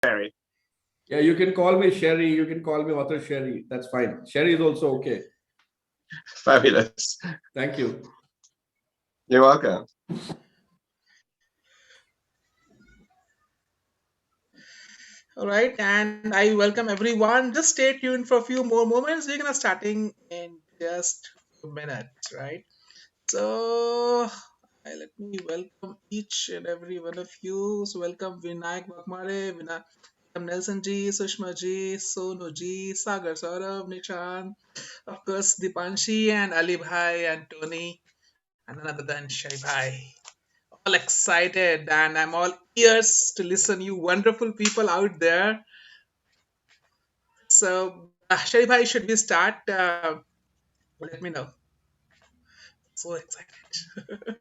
Sherry. Yeah, you can call me Sherry. You can call me author Sherry. That's fine. Sherry is also okay. Fabulous. Thank you. You're welcome. All right, and I welcome everyone. Just stay tuned for a few more moments. We're gonna starting in just a minute, right? So let me welcome each and every one of you. So welcome Vinayak Bakmare, welcome Nelson ji, Sushma ji, Sonu ji, Sagar Saurabh, Nishan, of course Dipanshi and Ali Bhai and Tony, and another than Shai Bhai. All excited, and I'm all ears to listen. You wonderful people out there. So, Shai Bhai, should we start? Let me know. So excited.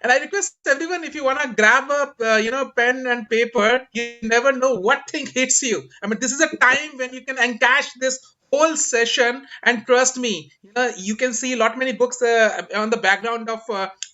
And I request everyone, if you wanna grab a pen and paper, you never know what thing hits you. I mean, this is a time when you can encash this whole session, and trust me, you can see a lot many books on the background of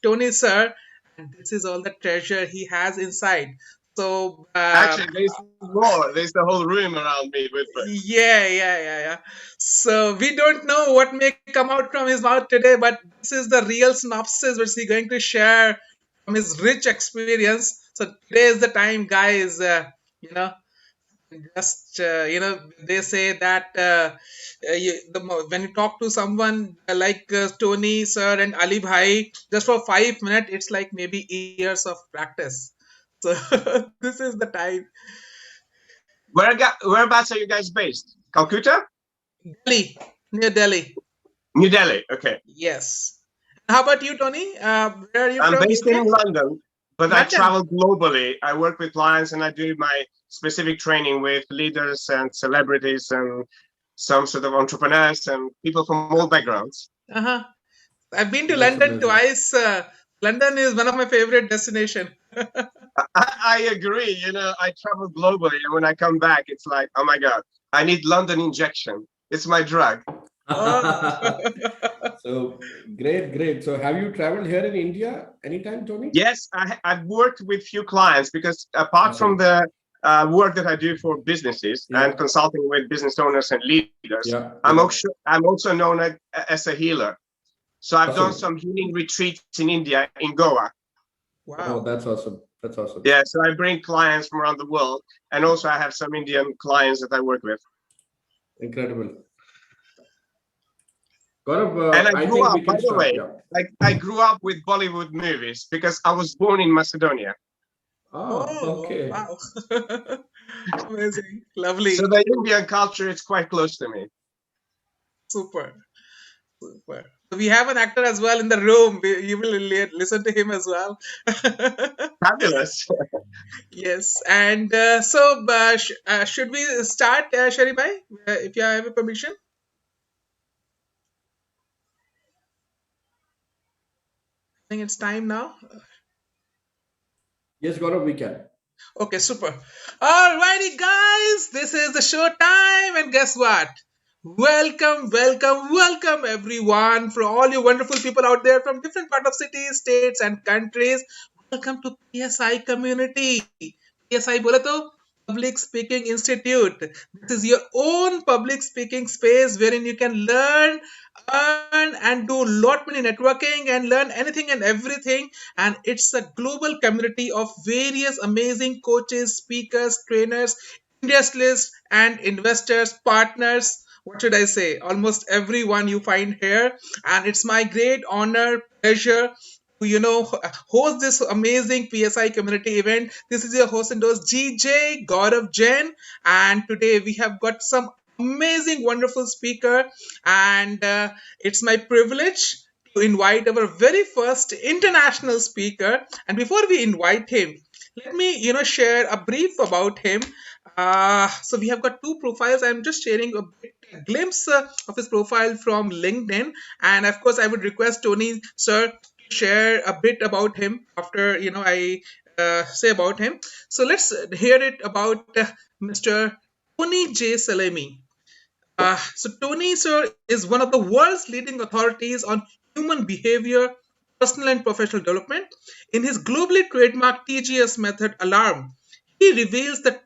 Tony sir, and this is all the treasure he has inside. So Actually, there's more. There's the whole room around me with books. yeah. So we don't know what may come out from his mouth today, but this is the real synopsis which he's going to share from his rich experience. So today is the time, guys. You know, just they say that when you talk to someone like Tony sir and Ali Bhai, just for 5 minutes, it's like maybe years of practice. So this is the time. Whereabouts are you guys based? Calcutta? Delhi, near Delhi. New Delhi. Okay. Yes. How about you, Tony? Where are you I'm from? based in UK? London, but I London. travel globally. I work with clients and I do my specific training with leaders and celebrities and some sort of entrepreneurs and people from all backgrounds. Uh-huh. I've been to That's London amazing. twice. London is one of my favorite destination. I agree. I travel globally, and when I come back, it's like, oh my God, I need London injection. It's my drug. Oh. So great. So have you traveled here in India anytime, Tony? Yes, I've worked with few clients because apart Okay. from the work that I do for businesses Yeah. and consulting with business owners and leaders, Yeah. I'm also known as a healer. So I've done Awesome. some healing retreats in India, in Goa. Oh, Wow. that's awesome. That's awesome. Yeah, so I bring clients from around the world, and also I have some Indian clients that I work with. Incredible. Gaurav, And I I grew think up, we by can the start. way, Yeah. I grew up with Bollywood movies because I was born in Macedonia. Ah, Oh, okay. wow. Amazing. So Lovely. the Indian culture is quite close to me. Super. We have an actor as well in the room. You will listen to him as well. Fabulous. Yes. And should we start, Sherry Bhai, if you have a permission? I think it's time now. Yes, Gaurav, we can. Okay, super. Alrighty, guys, this is the show time, and guess what? Welcome, everyone, for all you wonderful people out there from different part of cities, states, and countries. Welcome to PSI community. PSI बोले तो Public Speaking Institute. This is your own public speaking space wherein you can learn, earn, and do lot many networking and learn anything and everything. And it's a global community of various amazing coaches, speakers, trainers, industrialists, and investors, partners. What should I say? Almost everyone you find here. And it's my great honor, pleasure to host this amazing PSI community event. This is your host and host GJ Gaurav Jain, and today we have got some amazing, wonderful speaker, and it's my privilege to invite our very first international speaker. And before we invite him, let me share a brief about him. So we have got two profiles. I'm just sharing a glimpse of his profile from LinkedIn, and of course I would request Tony sir to share a bit about him after I say about him. So let's hear it about Mr. Tony J Selimi. So Tony sir is one of the world's leading authorities on human behavior, personal and professional development. In his globally trademarked TGS method, Alarm, he reveals the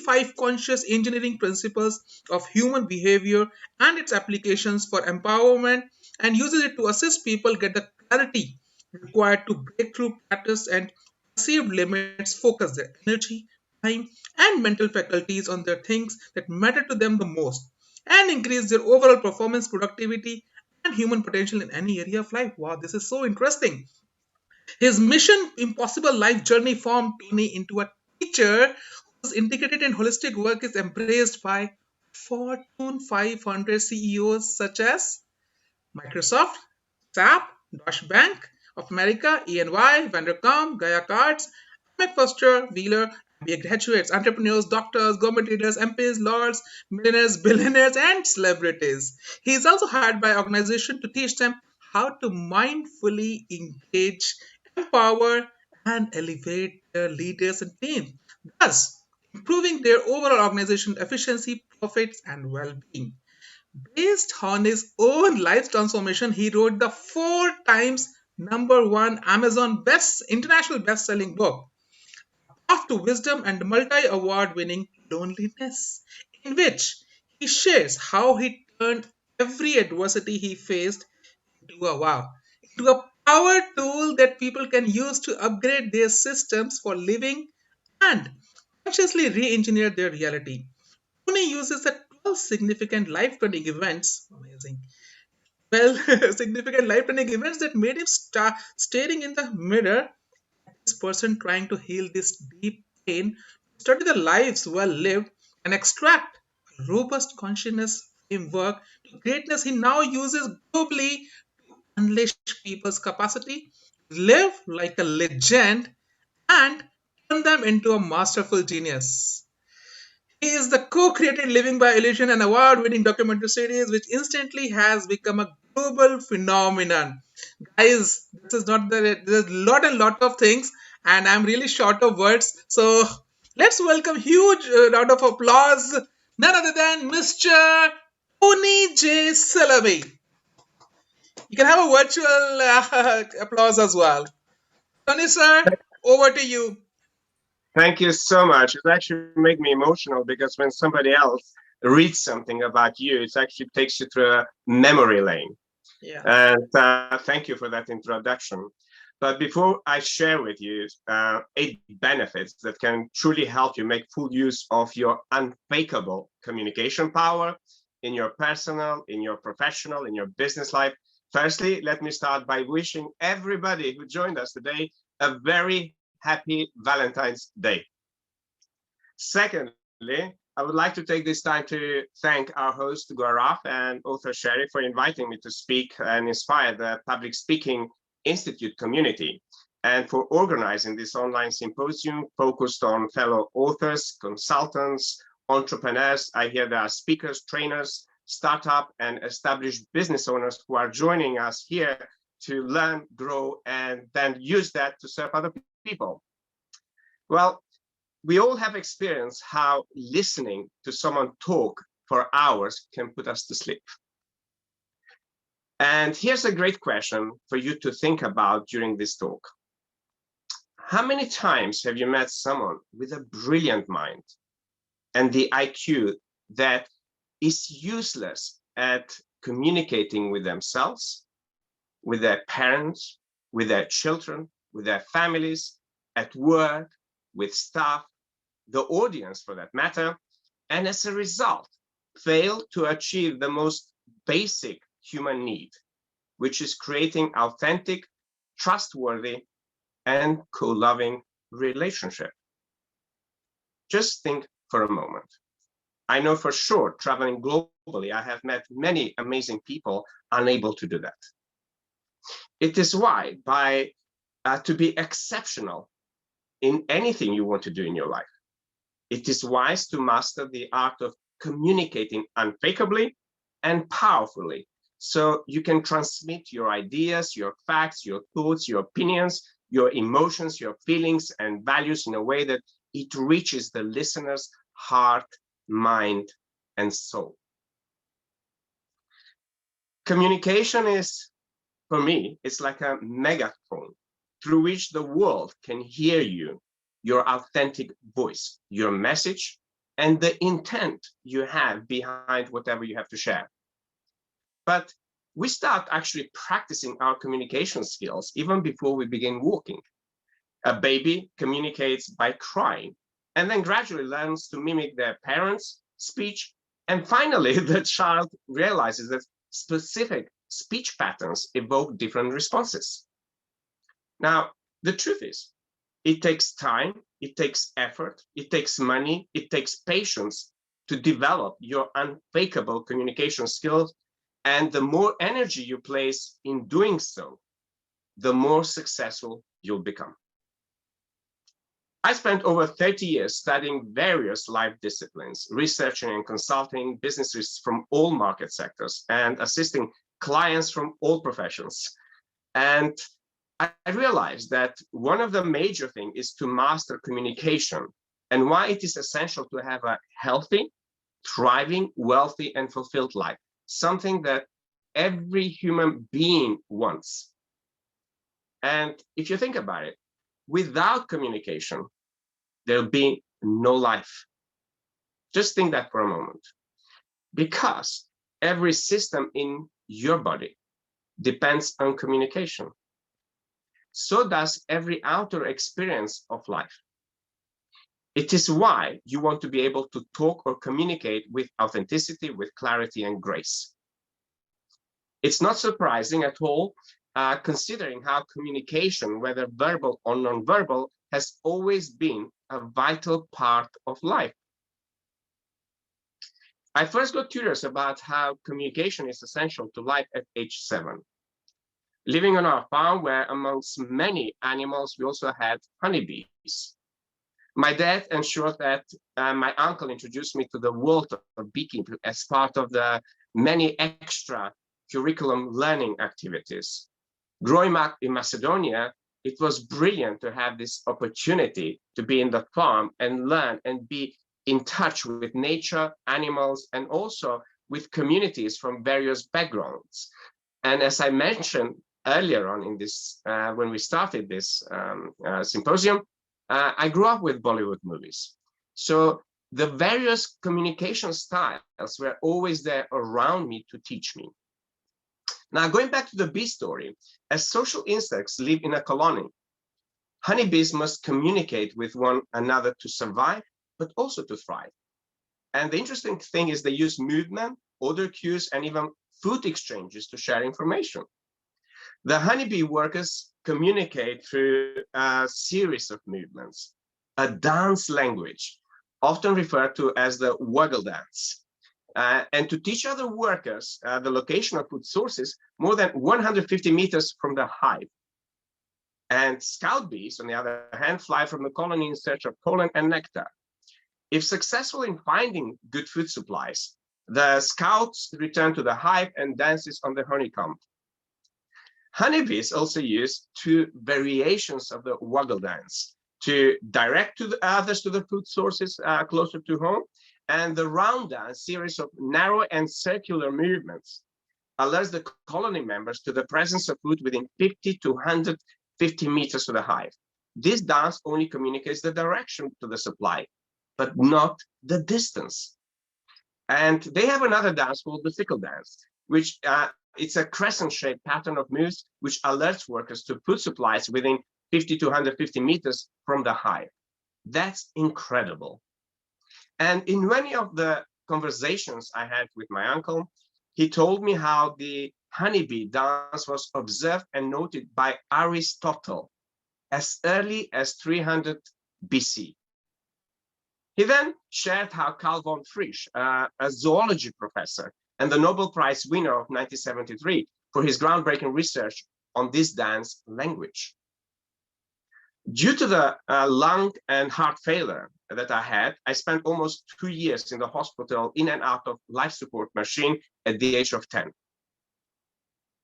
25 conscious engineering principles of human behavior and its applications for empowerment, and uses it to assist people get the clarity required to break through patterns and perceived limits, focus their energy, time, and mental faculties on the things that matter to them the most, and increase their overall performance, productivity, and human potential in any area of life. Wow, this is so interesting. His Mission Impossible life journey formed Tony into a teacher whose integrated and holistic work is embraced by Fortune 500 CEOs such as Microsoft, SAP, Deutsche Bank of America, EY, Vandercom, Gaia Cards, McFoster, Wheeler, MBA graduates, entrepreneurs, doctors, government leaders, MPs, lords, millionaires, billionaires, and celebrities. He is also hired by organizations to teach them how to mindfully engage, empower, and elevate their leaders and teams, thus improving their overall organization efficiency, profits, and well-being. Based on his own life transformation, he wrote the 4 times #1 Amazon international best-selling book, Path to Wisdom and multi-award winning Loneliness, in which he shares how he turned every adversity he faced into a power tool that people can use to upgrade their systems for living and consciously re-engineer their reality. Tony uses the 12 significant life-turning events. Amazing. Well, significant life-turning events that made him start staring in the mirror. This person trying to heal this deep pain, study the lives well lived, and extract a robust consciousness framework to greatness. He now uses globally to unleash people's capacity to live like a legend and turn them into a masterful genius. He is the co-created Living by Illusion, an award-winning documentary series which instantly has become a global phenomenon. Guys, this is not there's a lot of things, and I'm really short of words. So let's welcome huge round of applause, none other than Mr. Tony J Selimi. You can have a virtual applause as well. Tony sir, over to you. Thank you so much. It actually made me emotional because when somebody else reads something about you, it actually takes you through a memory lane. Yeah. And thank you for that introduction. But before I share with you 8 benefits that can truly help you make full use of your unfakeable communication power in your personal, in your professional, in your business life, firstly, let me start by wishing everybody who joined us today a very happy Valentine's Day. Secondly, I would like to take this time to thank our host, Gaurav, and author Sherry for inviting me to speak and inspire the Public Speaking Institute community, and for organizing this online symposium focused on fellow authors, consultants, entrepreneurs. I hear there are speakers, trainers, startup, and established business owners who are joining us here to learn, grow, and then use that to serve other people. Well, we all have experienced how listening to someone talk for hours can put us to sleep. And here's a great question for you to think about during this talk. How many times have you met someone with a brilliant mind and the IQ that is useless at communicating with themselves, with their parents, with their children, with their families, at work, with staff, the audience for that matter, and as a result, fail to achieve the most basic human need, which is creating authentic, trustworthy, and co-loving relationship? Just think for a moment. I know for sure, traveling globally, I have met many amazing people unable to do that. It is why, to be exceptional in anything you want to do in your life, it is wise to master the art of communicating unfakeably and powerfully, so you can transmit your ideas, your facts, your thoughts, your opinions, your emotions, your feelings, and values in a way that it reaches the listener's heart, mind, and soul. Communication is, for me, it's like a megaphone through which the world can hear you, your authentic voice, your message, and the intent you have behind whatever you have to share. But we start actually practicing our communication skills even before we begin walking. A baby communicates by crying, and then gradually learns to mimic their parents' speech. And finally, the child realizes that specific speech patterns evoke different responses. Now, the truth is, it takes time, it takes effort, it takes money, it takes patience to develop your unfakeable communication skills. And the more energy you place in doing so, the more successful you'll become. I spent over 30 years studying various life disciplines, researching and consulting businesses from all market sectors, and assisting clients from all professions. And I realized that one of the major things is to master communication, and why it is essential to have a healthy, thriving, wealthy, and fulfilled life, something that every human being wants. And if you think about it, without communication, there'll be no life. Just think that for a moment. Because every system in your body depends on communication. So does every outer experience of life. It is why you want to be able to talk or communicate with authenticity, with clarity and grace. It's not surprising at all, considering how communication, whether verbal or non-verbal, has always been a vital part of life. I first got curious about how communication is essential to life at age 7. Living on our farm, where amongst many animals, we also had honeybees. My dad ensured that my uncle introduced me to the world of beekeeping as part of the many extra curriculum learning activities. Growing up in Macedonia, it was brilliant to have this opportunity to be in the farm and learn and be in touch with nature, animals, and also with communities from various backgrounds. And as I mentioned earlier on in this, when we started this symposium, I grew up with Bollywood movies. So the various communication styles were always there around me to teach me. Now, going back to the bee story, as social insects live in a colony, honeybees must communicate with one another to survive, but also to thrive. And the interesting thing is they use movement, odor cues, and even food exchanges to share information. The honeybee workers communicate through a series of movements, a dance language, often referred to as the waggle dance. And to teach other workers the location of food sources more than 150 meters from the hive. And scout bees, on the other hand, fly from the colony in search of pollen and nectar. If successful in finding good food supplies, the scouts return to the hive and dances on the honeycomb. Honeybees also use 2 variations of the waggle dance to direct to the others to the food sources closer to home, and the round dance series of narrow and circular movements alerts the colony members to the presence of food within 50 to 150 meters to the hive. This dance only communicates the direction to the supply, but not the distance. And they have another dance called the sickle dance, which it's a crescent-shaped pattern of moves which alerts workers to food supplies within 50 to 150 meters from the hive. That's incredible. And in many of the conversations I had with my uncle, he told me how the honeybee dance was observed and noted by Aristotle as early as 300 BC. He then shared how Carl von Frisch, a zoology professor and the Nobel Prize winner of 1973 for his groundbreaking research on this dance language. Due to the lung and heart failure that I had, I spent almost 2 years in the hospital in and out of life support machine at the age of 10.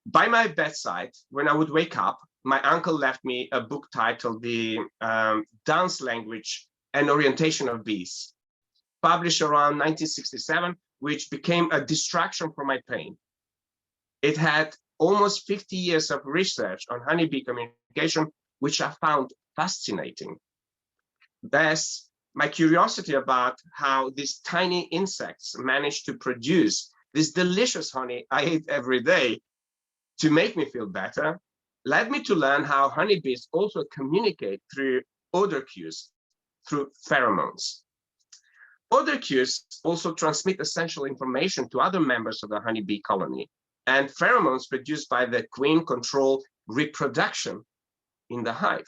By my bedside, when I would wake up, my uncle left me a book titled The Dance Language and Orientation of Bees, published around 1967, which became a distraction from my pain. It had almost 50 years of research on honeybee communication, which I found fascinating. Thus, my curiosity about how these tiny insects manage to produce this delicious honey I eat every day to make me feel better led me to learn how honeybees also communicate through odor cues, through pheromones. Odor cues also transmit essential information to other members of the honeybee colony, and pheromones produced by the queen control reproduction in the hive.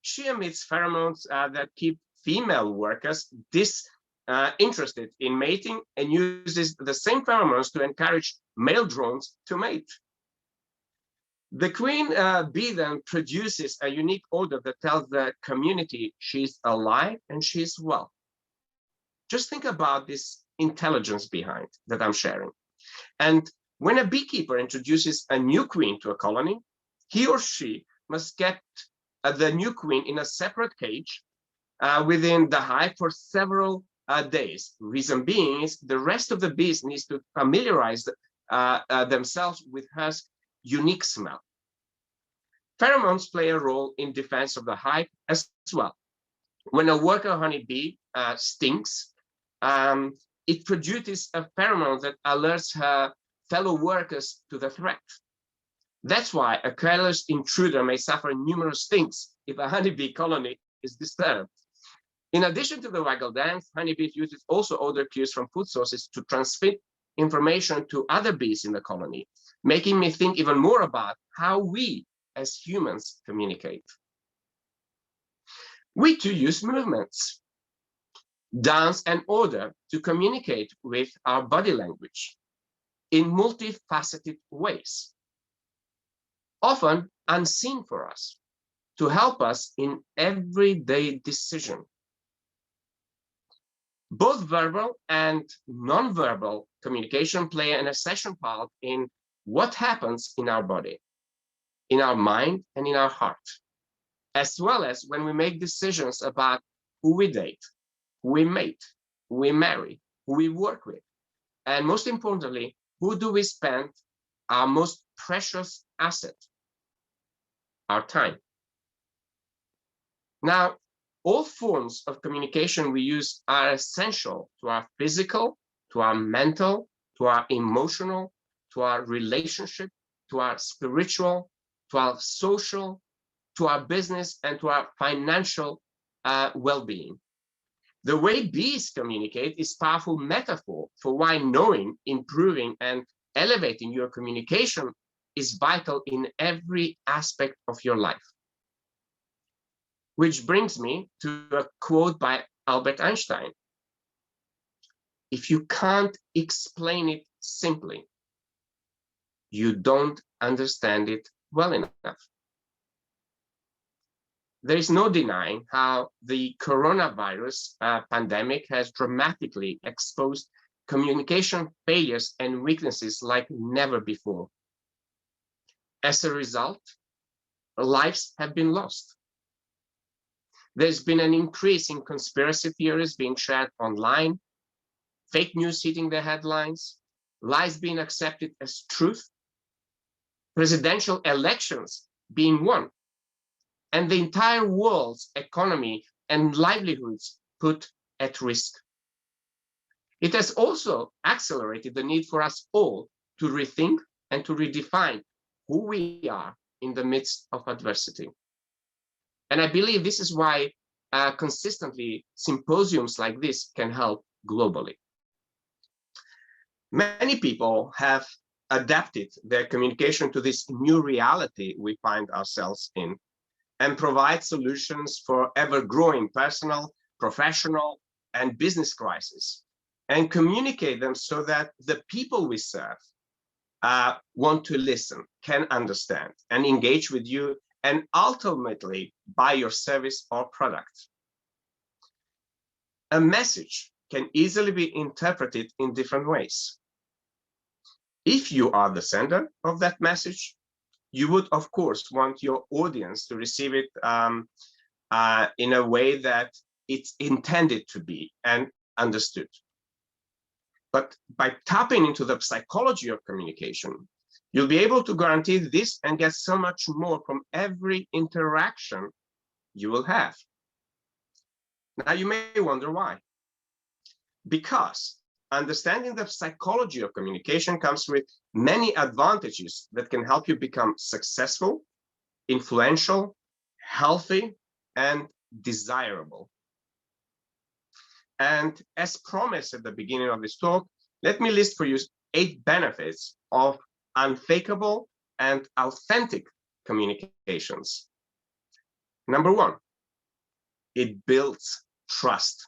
She emits pheromones that keep female workers interested in mating and uses the same pheromones to encourage male drones to mate. The queen bee then produces a unique odor that tells the community she's alive and she's well. Just think about this intelligence behind that I'm sharing. And when a beekeeper introduces a new queen to a colony, he or she must get the new queen in a separate cage within the hive for several days. Reason being is the rest of the bees needs to familiarize themselves with her unique smell. Pheromones play a role in defense of the hive as well. When a worker honeybee stings, it produces a pheromone that alerts her fellow workers to the threat. That's why a careless intruder may suffer numerous stings if a honeybee colony is disturbed. In addition to the waggle dance, honeybees uses also odor cues from food sources to transmit information to other bees in the colony, making me think even more about how we as humans communicate. We too use movements, dance, and odor to communicate with our body language in multifaceted ways, often unseen for us, to help us in everyday decision. Both verbal and non-verbal communication play an essential part in what happens in our body, in our mind, and in our heart, as well as when we make decisions about who we date, who we mate, who we marry, who we work with, and most importantly, who do we spend our most precious asset, our time. Now, all forms of communication we use are essential to our physical, to our mental, to our emotional, to our relationship, to our spiritual, to our social, to our business, and to our financial well-being. The way bees communicate is a powerful metaphor for why knowing, improving, and elevating your communication is vital in every aspect of your life. Which brings me to a quote by Albert Einstein. If you can't explain it simply, you don't understand it well enough. There is no denying how the coronavirus pandemic has dramatically exposed communication failures and weaknesses like never before. As a result, lives have been lost. There's been an increase in conspiracy theories being shared online, fake news hitting the headlines, lies being accepted as truth, presidential elections being won, and the entire world's economy and livelihoods put at risk. It has also accelerated the need for us all to rethink and to redefine who we are in the midst of adversity. And I believe this is why consistently symposiums like this can help globally. Many people have adapted their communication to this new reality we find ourselves in and provide solutions for ever-growing personal, professional, and business crises, and communicate them so that the people we serve want to listen, can understand, and engage with you, and ultimately buy your service or product. A message can easily be interpreted in different ways. If you are the sender of that message, you would, of course, want your audience to receive it in a way that it's intended to be and understood. But by tapping into the psychology of communication, you'll be able to guarantee this and get so much more from every interaction you will have. Now you may wonder why. Because understanding the psychology of communication comes with many advantages that can help you become successful, influential, healthy, and desirable. And as promised at the beginning of this talk, let me list for you 8 benefits of unfakeable and authentic communications. Number 1, it builds trust.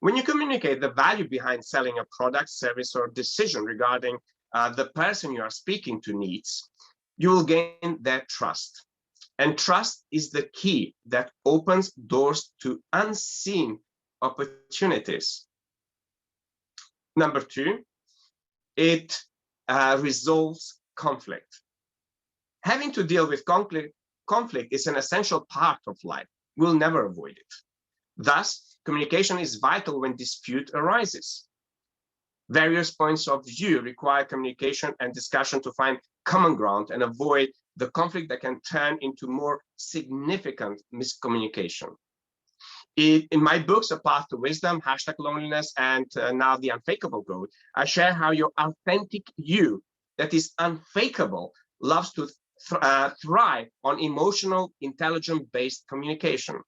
When you communicate the value behind selling a product, service, or decision regarding the person you are speaking to needs, you will gain their trust. And trust is the key that opens doors to unseen opportunities. Number 2, it resolves conflict. Having to deal with conflict is an essential part of life. We'll never avoid it. Thus, communication is vital when dispute arises. Various points of view require communication and discussion to find common ground and avoid the conflict that can turn into more significant miscommunication. In my books, A Path to Wisdom, #Loneliness, and now The Unfakeable Code, I share how your authentic you that is unfakeable loves to thrive on emotional, intelligence-based communication.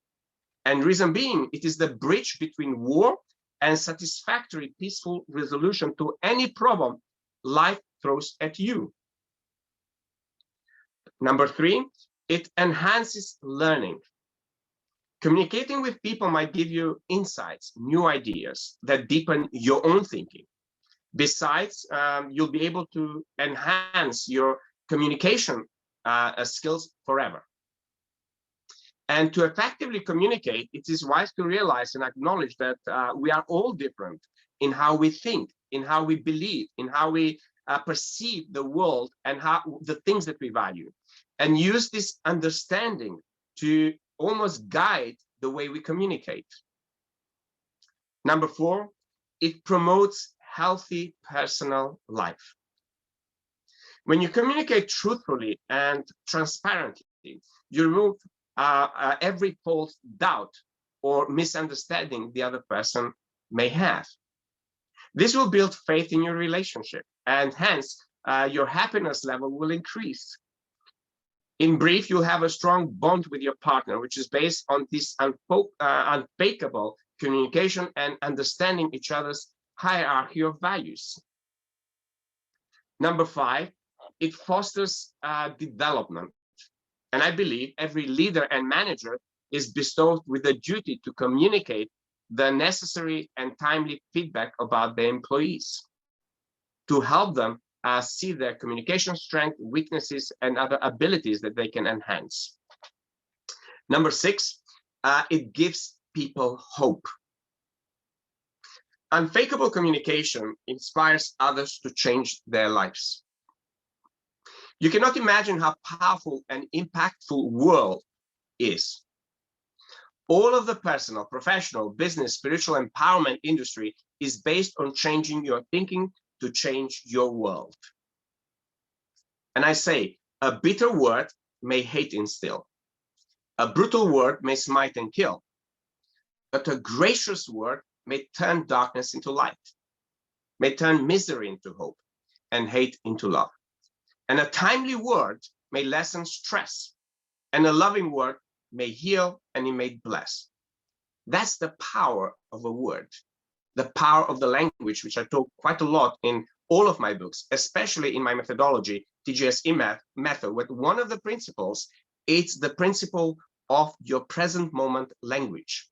And reason being, it is the bridge between war and satisfactory, peaceful resolution to any problem life throws at you. Number 3, it enhances learning. Communicating with people might give you insights, new ideas that deepen your own thinking. Besides, you'll be able to enhance your communication skills forever. And to effectively communicate, it is wise to realize and acknowledge that we are all different in how we think, in how we believe, in how we perceive the world and how the things that we value, and use this understanding to almost guide the way we communicate. Number 4, it promotes healthy personal life. When you communicate truthfully and transparently, you remove every false doubt or misunderstanding the other person may have. This will build faith in your relationship, and hence your happiness level will increase. In brief, you'll have a strong bond with your partner, which is based on this unfakeable communication and understanding each other's hierarchy of values. Number 5, it fosters development. And I believe every leader and manager is bestowed with the duty to communicate the necessary and timely feedback about their employees, to help them see their communication strength, weaknesses, and other abilities that they can enhance. Number 6, it gives people hope. Unfakeable communication inspires others to change their lives. You cannot imagine how powerful and impactful world is. All of the personal, professional, business, spiritual empowerment industry is based on changing your thinking to change your world. And I say, a bitter word may hate instill. A brutal word may smite and kill. But a gracious word may turn darkness into light, may turn misery into hope, and hate into love. And a timely word may lessen stress, and a loving word may heal and it may bless. That's the power of a word, the power of the language, which I talk quite a lot in all of my books, especially in my methodology, TGSE method, with one of the principles, it's the principle of your present moment language.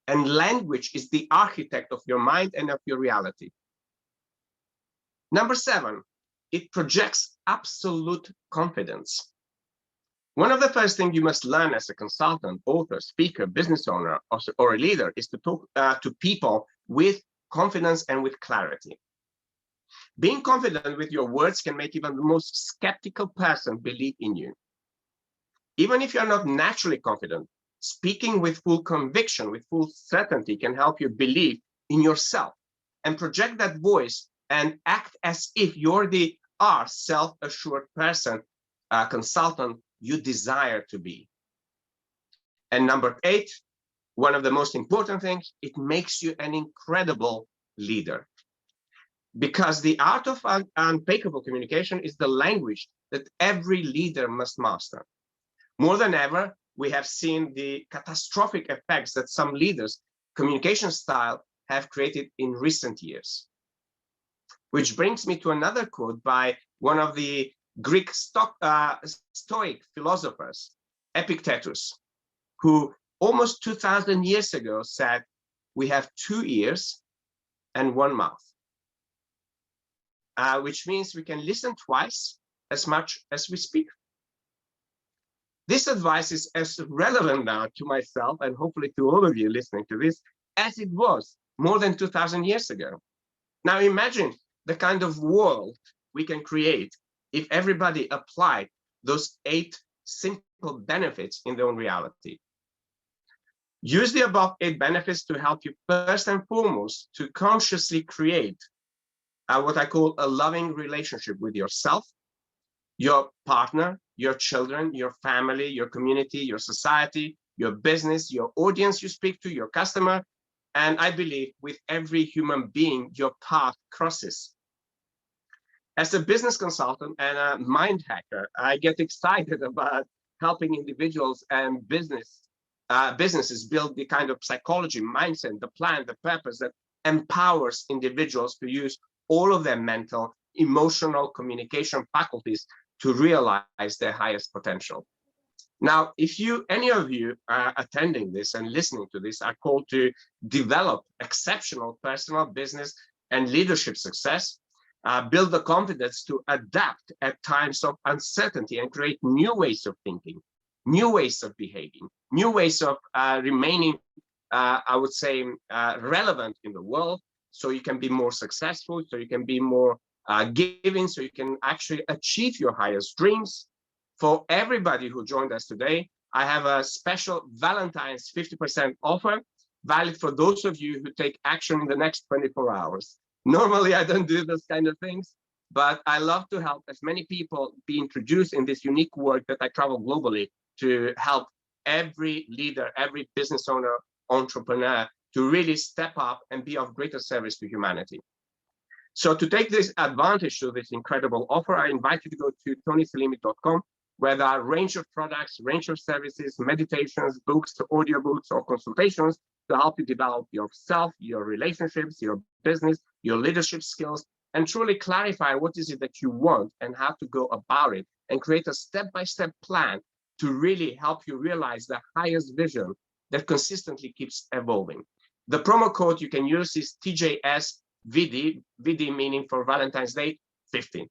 And language is the architect of your mind and of your reality. Number 7, it projects absolute confidence. One of the first things you must learn as a consultant, author, speaker, business owner, or a leader is to talk to people with confidence and with clarity. Being confident with your words can make even the most skeptical person believe in you. Even if you're not naturally confident, speaking with full conviction, with full certainty can help you believe in yourself and project that voice and act as if you're the self-assured person, consultant you desire to be. And number 8, one of the most important things, it makes you an incredible leader. Because the art of unfakeable communication is the language that every leader must master. More than ever, we have seen the catastrophic effects that some leaders' communication style have created in recent years. Which brings me to another quote by one of the Greek Stoic philosophers, Epictetus, who almost 2,000 years ago said, "We have 2 ears and 1 mouth," which means we can listen twice as much as we speak. This advice is as relevant now to myself and hopefully to all of you listening to this as it was more than 2,000 years ago. Now imagine the kind of world we can create if everybody applied those 8 simple benefits in their own reality. Use the above 8 benefits to help you first and foremost to consciously create what I call a loving relationship with yourself, your partner, your children, your family, your community, your society, your business, your audience you speak to, your customer, and I believe with every human being your path crosses. As a business consultant and a mind hacker, I get excited about helping individuals and businesses build the kind of psychology, mindset, the plan, the purpose that empowers individuals to use all of their mental, emotional communication faculties to realize their highest potential. Now, if any of you attending this and listening to this are called to develop exceptional personal, business, and leadership success, build the confidence to adapt at times of uncertainty and create new ways of thinking, new ways of behaving, new ways of remaining, I would say, relevant in the world, so you can be more successful, so you can be more giving, so you can actually achieve your highest dreams. For everybody who joined us today, I have a special Valentine's 50% offer, valid for those of you who take action in the next 24 hours. Normally, I don't do those kind of things, but I love to help as many people be introduced in this unique work that I travel globally to help every leader, every business owner, entrepreneur to really step up and be of greater service to humanity. So to take this advantage of this incredible offer, I invite you to go to tonyselimi.com, where there are a range of products, range of services, meditations, books, audiobooks, or consultations to help you develop yourself, your relationships, your business, your leadership skills, and truly clarify what is it that you want and how to go about it, and create a step-by-step plan to really help you realize the highest vision that consistently keeps evolving. The promo code you can use is TJSVD, VD meaning for Valentine's Day 15.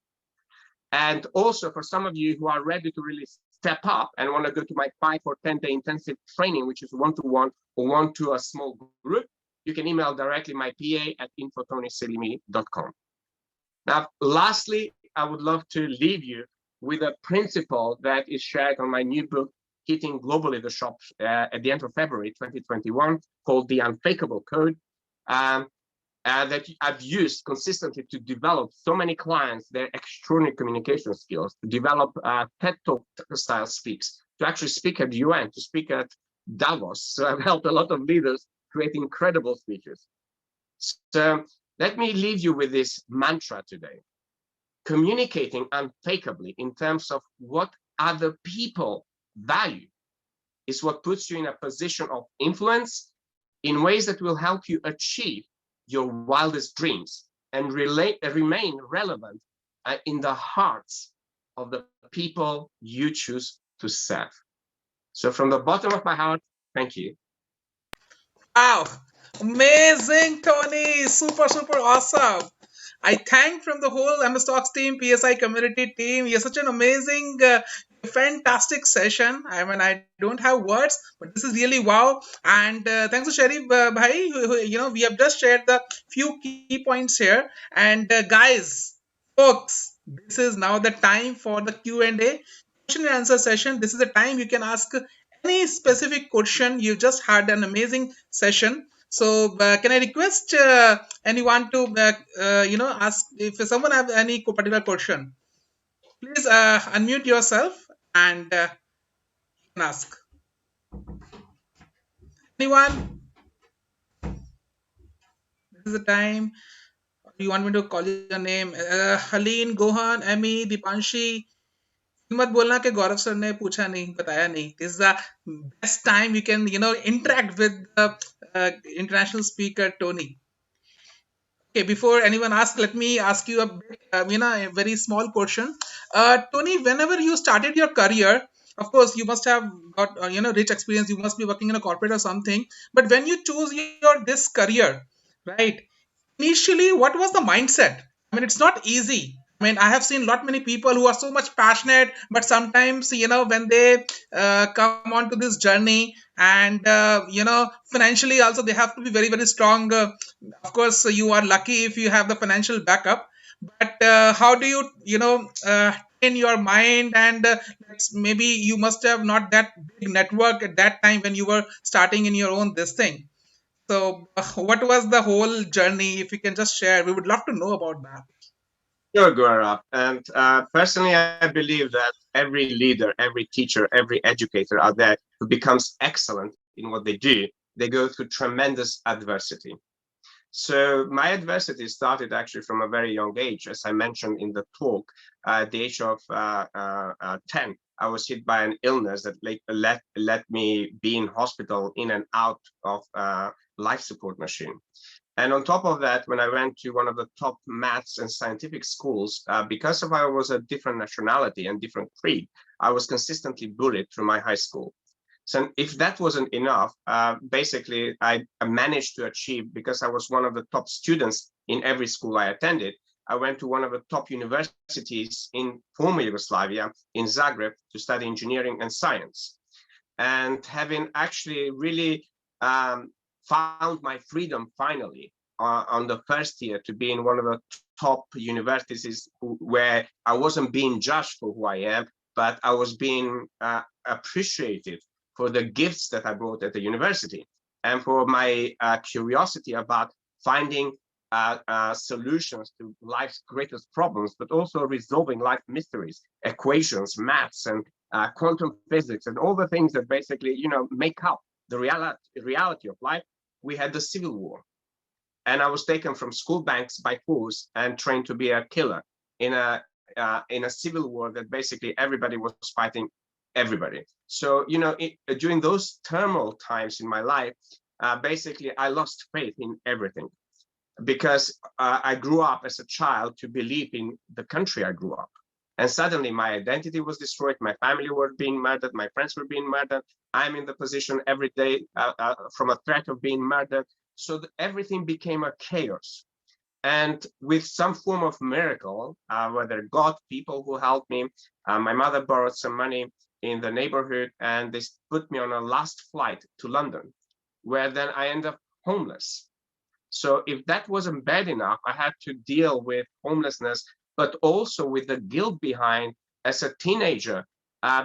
And also for some of you who are ready to really step up and want to go to my 5 or 10-day intensive training, which is one-to-one or one to a small group, you can email directly my PA at info@tonyselimi.com. Now, lastly, I would love to leave you with a principle that is shared on my new book, hitting globally the shops at the end of February 2021, called The Unfakeable Code, that I've used consistently to develop so many clients, their extraordinary communication skills, to develop TED Talk style speaks, to actually speak at UN, to speak at Davos. So I've helped a lot of leaders create incredible speeches. So let me leave you with this mantra today. Communicating unfakeably in terms of what other people value is what puts you in a position of influence in ways that will help you achieve your wildest dreams and remain relevant in the hearts of the people you choose to serve. So from the bottom of my heart, thank you. Wow, amazing, Tony. Super, super awesome. I thank from the whole MS Talks team, PSI community team. You're such an amazing, fantastic session. I mean, I don't have words, but this is really wow. And thanks to Sharif Bhai, we have just shared the few key points here. And guys, folks, this is now the time for the Q&A, question and answer session. This is the time you can ask any specific question. You just had an amazing session. So can I request anyone to ask if someone have any particular question? Please unmute yourself and ask. Anyone? This is the time. Do you want me to call your name? Haleen, Gohan, Emmy, Dipanshi. मत बोलना कि गौरव sir ने पूछा नहीं बताया नहीं. This is the best time you can interact with the international speaker Tony. Okay, before anyone asks, let me ask you a bit, a very small question. Tony, whenever you started your career, of course, you must have got rich experience. You must be working in a corporate or something. But when you choose your this career, right? Initially, what was the mindset? I mean, it's not easy. I mean, I have seen lot many people who are so much passionate, but sometimes when they come onto this journey, and financially also they have to be very very strong. Of course, you are lucky if you have the financial backup. But how do in your mind, and maybe you must have not that big network at that time when you were starting in your own this thing. So, what was the whole journey? If you can just share, we would love to know about that. Sure, Gaurav. And personally, I believe that every leader, every teacher, every educator out there who becomes excellent in what they do, they go through tremendous adversity. So my adversity started actually from a very young age. As I mentioned in the talk, at the age of 10, I was hit by an illness that let me be in hospital in and out of life support machine. And on top of that, when I went to one of the top maths and scientific schools, because of I was a different nationality and different creed, I was consistently bullied through my high school. So if that wasn't enough, basically I managed to achieve, because I was one of the top students in every school I attended, I went to one of the top universities in former Yugoslavia, in Zagreb, to study engineering and science. And having actually really found my freedom finally on the first year to be in one of the top universities where I wasn't being judged for who I am, but I was being appreciated for the gifts that I brought at the university, and for my curiosity about finding solutions to life's greatest problems, but also resolving life mysteries, equations, maths, and quantum physics, and all the things that basically, make up the reality of life. We had the Civil War, and I was taken from school banks by force and trained to be a killer in a civil war that basically everybody was fighting everybody. So, during those turmoil times in my life, basically I lost faith in everything, because I grew up as a child to believe in the country I grew up. And suddenly my identity was destroyed. My family were being murdered. My friends were being murdered. I'm in the position every day from a threat of being murdered. So everything became a chaos. And with some form of miracle, whether God, people who helped me, my mother borrowed some money in the neighborhood, and they put me on a last flight to London, where then I ended up homeless. So if that wasn't bad enough, I had to deal with homelessness, but also with the guilt behind, as a teenager,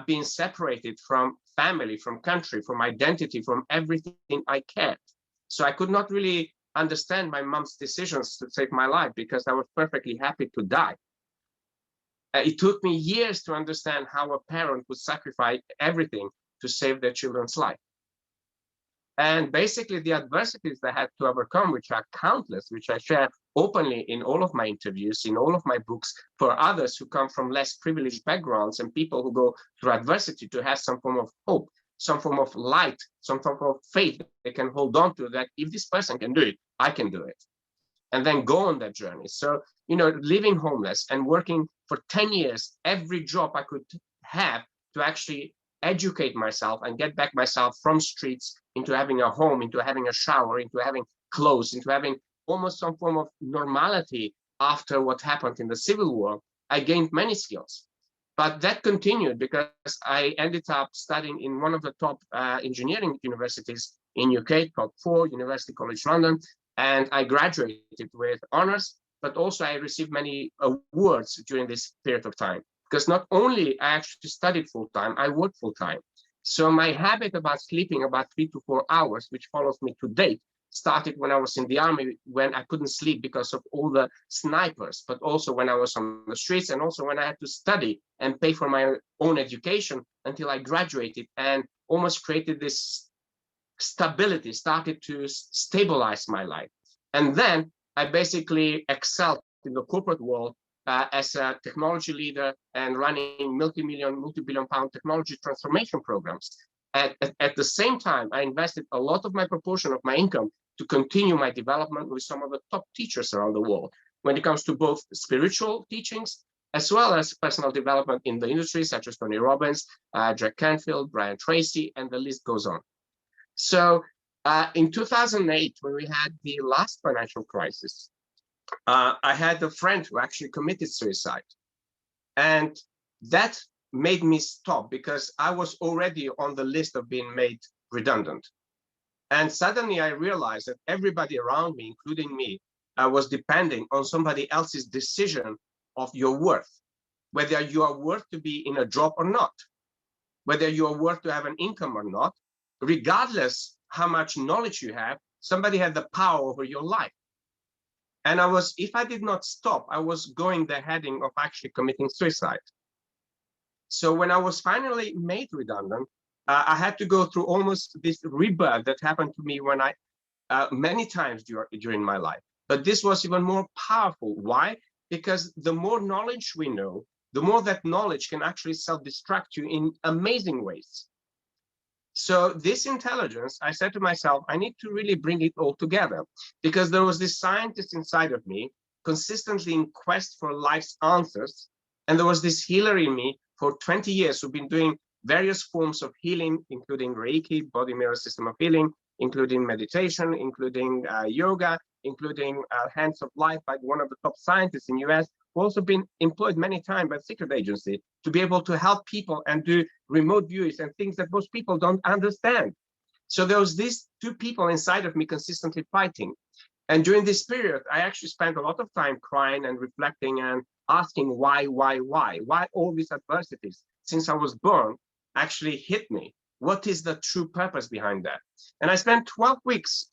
being separated from family, from country, from identity, from everything I cared. So I could not really understand my mom's decisions to save my life, because I was perfectly happy to die. It took me years to understand how a parent would sacrifice everything to save their children's life. And basically the adversities that I had to overcome, which are countless, which I share openly in all of my interviews, in all of my books, for others who come from less privileged backgrounds and people who go through adversity to have some form of hope, some form of light, some form of faith they can hold on to, that if this person can do it, I can do it. And then go on that journey. So, living homeless and working for 10 years, every job I could have to actually educate myself and get back myself from streets into having a home, into having a shower, into having clothes, into having almost some form of normality after what happened in the Civil War, I gained many skills. But that continued because I ended up studying in one of the top engineering universities in UK called Ford, University College London, and I graduated with honors, but also I received many awards during this period of time. Because not only I actually studied full-time, I worked full-time. So my habit about sleeping about 3 to 4 hours, which follows me to date, started when I was in the army, when I couldn't sleep because of all the snipers, but also when I was on the streets, and also when I had to study and pay for my own education until I graduated, and almost created this stability started to stabilize my life. And then I basically excelled in the corporate world as a technology leader and running multi-million, multi-billion pound technology transformation programs. At the same time, I invested a lot of my proportion of my income to continue my development with some of the top teachers around the world when it comes to both spiritual teachings as well as personal development in the industry, such as Tony Robbins, Jack Canfield, Brian Tracy, and the list goes on. So in 2008, when we had the last financial crisis, I had a friend who actually committed suicide. And that made me stop because I was already on the list of being made redundant. And suddenly I realized that everybody around me, including me, was depending on somebody else's decision of your worth, whether you are worth to be in a job or not, whether you are worth to have an income or not, regardless how much knowledge you have, somebody had the power over your life. And if I did not stop, I was going the heading of actually committing suicide. So when I was finally made redundant, I had to go through almost this rebirth that happened to me when many times during my life. But this was even more powerful. Why? Because the more knowledge we know, the more that knowledge can actually self-destruct you in amazing ways. So this intelligence, I said to myself, I need to really bring it all together, because there was this scientist inside of me consistently in quest for life's answers. And there was this healer in me for 20 years who've been doing various forms of healing, including Reiki, body mirror system of healing, including meditation, including yoga, including Hands of Life, like one of the top scientists in US, who also been employed many times by the secret agency to be able to help people and do remote views and things that most people don't understand. So there was these two people inside of me consistently fighting. And during this period, I actually spent a lot of time crying and reflecting and asking why all these adversities since I was born actually hit me. What is the true purpose behind that? And I spent 12 weeks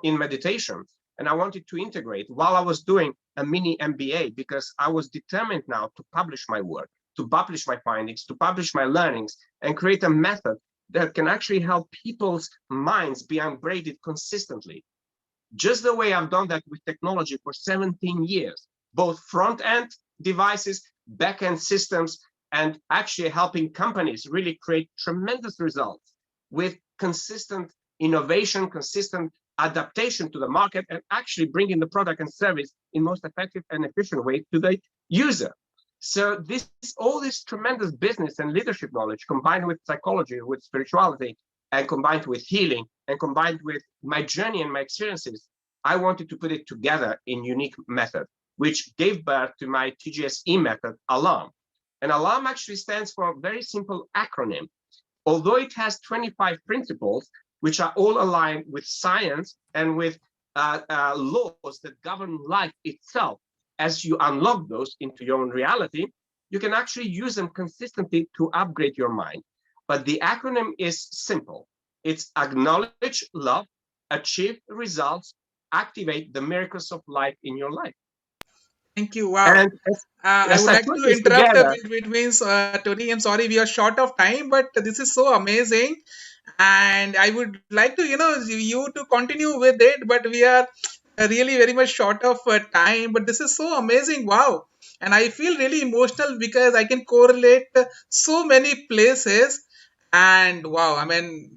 in meditation, and I wanted to integrate while I was doing a mini MBA, because I was determined now to publish my work, to publish my findings, to publish my learnings, and create a method that can actually help people's minds be upgraded consistently. Just the way I've done that with technology for 17 years, both front-end devices, back-end systems, and actually helping companies really create tremendous results with consistent innovation, consistent adaptation to the market, and actually bringing the product and service in most effective and efficient way to the user. So all this tremendous business and leadership knowledge combined with psychology, with spirituality, and combined with healing, and combined with my journey and my experiences, I wanted to put it together in unique method, which gave birth to my TGSE method, ALARM. And ALARM actually stands for a very simple acronym. Although it has 25 principles, which are all aligned with science and with laws that govern life itself, as you unlock those into your own reality, you can actually use them consistently to upgrade your mind. But the acronym is simple. It's acknowledge love, achieve results, activate the miracles of life in your life. Thank you. Wow. And I would I like put to this interrupt together, between Tony. I'm sorry, we are short of time, but this is so amazing, and I would like to, you to continue with it, but we are really very much short of time. But this is so amazing. Wow. And I feel really emotional because I can correlate so many places. And wow, I mean,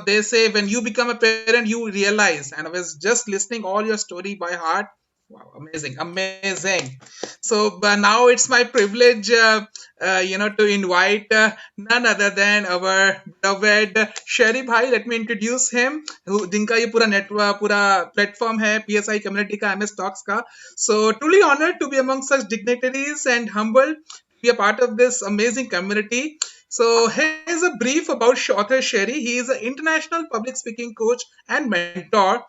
they say when you become a parent, you realize. And I was just listening all your story by heart. Wow, amazing, amazing. So now it's my privilege, to invite none other than our beloved Sherry Bhai. Let me introduce him, जिनका ये पूरा network, पूरा platform है PSI community का, MS Talks का. So truly honored to be among such dignitaries and humbled to be a part of this amazing community. So here's a brief about author Sherry. He is an international public speaking coach and mentor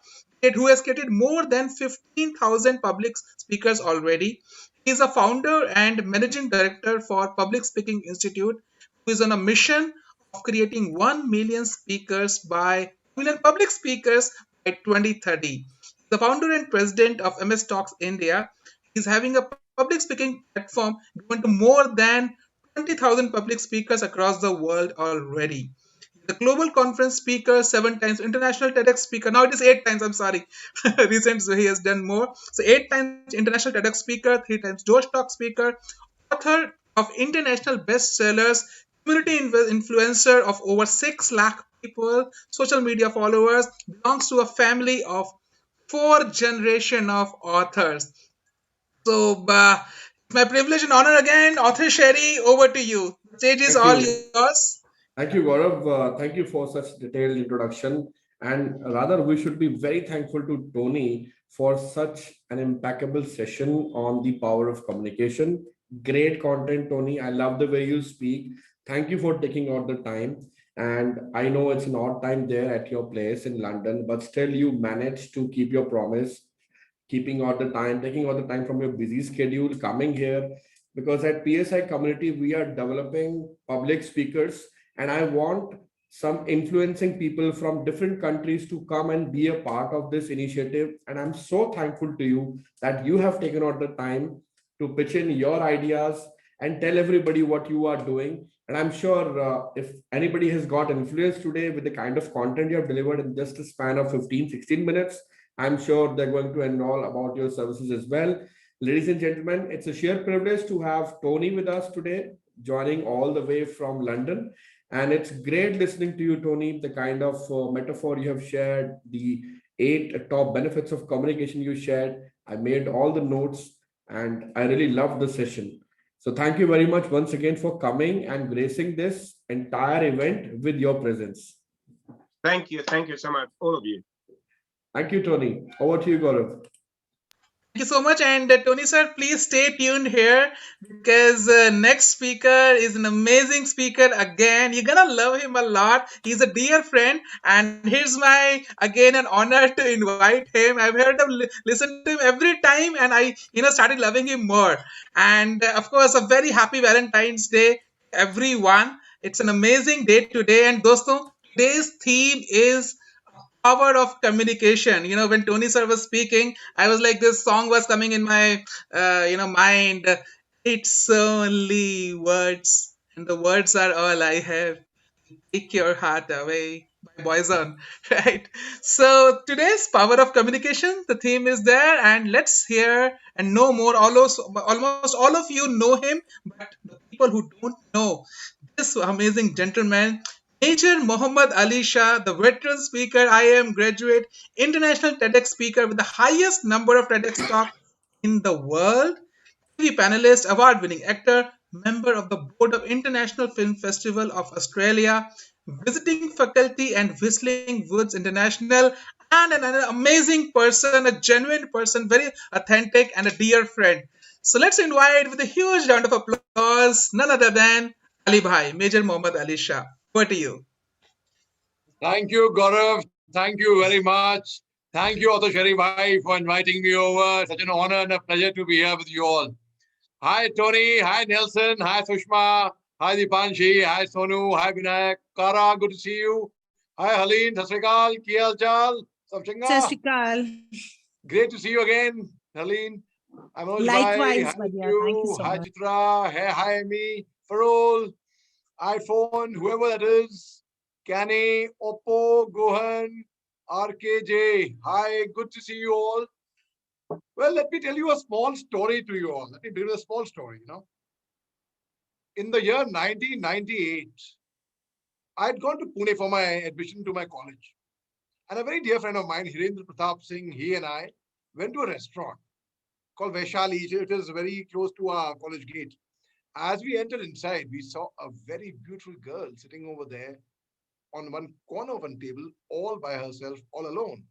who has created more than 15,000 public speakers already. He is a founder and managing director for Public Speaking Institute, who is on a mission of creating 1 million speakers by million public speakers by 2030. The founder and president of MS Talks India. He is having a public speaking platform given to more than 20,000 public speakers across the world already. the global conference speaker 7 times, international TEDx speaker. Now it is 8 times. I'm sorry. Recently he has done more. So 8 times international TEDx speaker, 3 times Josh Talk speaker, author of international bestsellers, community influencer of over 6 lakh people, social media followers, belongs to a family of 4 generation of authors. So, it's my privilege and honor again. Author Sherry, over to you. The stage is Thank all you. yours. Thank you, Gaurav. Thank you for such detailed introduction. And rather, we should be very thankful to Tony for such an impeccable session on the power of communication. Great content, Tony. I love the way you speak. Thank you for taking out the time. And I know it's an odd time there at your place in London, but still you managed to keep your promise, keeping all the time, taking all the time from your busy schedule, coming here. Because at PSI community, we are developing public speakers, and I want some influencing people from different countries to come and be a part of this initiative. And I'm so thankful to you that you have taken out the time to pitch in your ideas and tell everybody what you are doing. And I'm sure if anybody has got influence today with the kind of content you have delivered in just a span of 15, 16 minutes, I'm sure they're going to enroll about your services as well. Ladies and gentlemen, it's a sheer privilege to have Tony with us today, joining all the way from London. And it's great listening to you, Tony, the kind of metaphor you have shared, the 8 top benefits of communication you shared. I made all the notes and I really loved the session. So thank you very much once again for coming and gracing this entire event with your presence. Thank you. Thank you so much, all of you. Thank you, Tony. Over to you, Gaurav. Thank you so much. And Tony sir, please stay tuned here because next speaker is an amazing speaker again. You're gonna love him a lot. He's a dear friend, and here's my again an honor to invite him. I've heard him listen to him every time, and I started loving him more. And of course, a very happy Valentine's Day, everyone. It's an amazing day today, and dosto, today's theme is power of communication. When Tony sir was speaking, I was like, this song was coming in my mind. It's only words, and the words are all I have. Take your heart away by Boyzone. Right? So today's power of communication, the theme is there, and let's hear and know more. Almost all of you know him, but the people who don't know this amazing gentleman, Major Mohammed Ali Shah, the veteran speaker, IIM graduate, international TEDx speaker with the highest number of TEDx talks in the world, TV panelist, award winning actor, member of the board of International Film Festival of Australia, visiting faculty and Whistling Woods International, and an amazing person, a genuine person, very authentic, and a dear friend. So let's invite with a huge round of applause none other than Ali Bhai, Major Mohammed Ali Shah. Over to you. Thank you, Gaurav. Thank you very much. Thank you, Author Sherry Bhai, for inviting me over. Such an honor and a pleasure to be here with you all. Hi, Tony. Hi, Nelson. Hi, Sushma. Hi, Dipanshi. Hi, Sonu. Hi, Vinayak. Kara, good to see you. Hi, Haleen. Sat Sri Akal. Ki hal chal? Sab changa? Sat Sri Akal. Great to see you again, Haleen. Anuj Bhai. Likewise, Hi, Badya. Thank you so hi, much. Chitra. Hi, Amy. Farol. iPhone, whoever that is. Canny, Oppo, Gohan, RKJ. Hi, good to see you all. Well, let me tell you a small story to you all. Let me tell you a small story, In the year 1998, I had gone to Pune for my admission to my college. And a very dear friend of mine, Hirendra Pratap Singh, he and I went to a restaurant called Vaishali. It is very close to our college gate. As we entered inside, we saw a very beautiful girl sitting over there on one corner of one table, all by herself, all alone.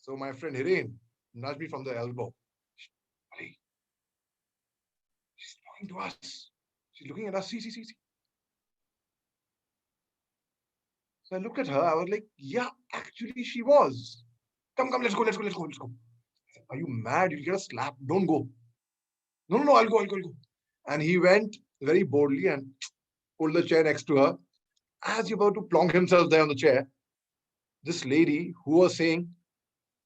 So my friend Hiren nudged me from the elbow. Hey, she's talking to us. She's looking at us. See. So I looked at her. I was like, yeah, actually she was. Come, let's go. Are you mad? You'll get a slap. Don't go. No, I'll go. And he went very boldly and pulled the chair next to her. As he was about to plonk himself there on the chair, this lady who was saying,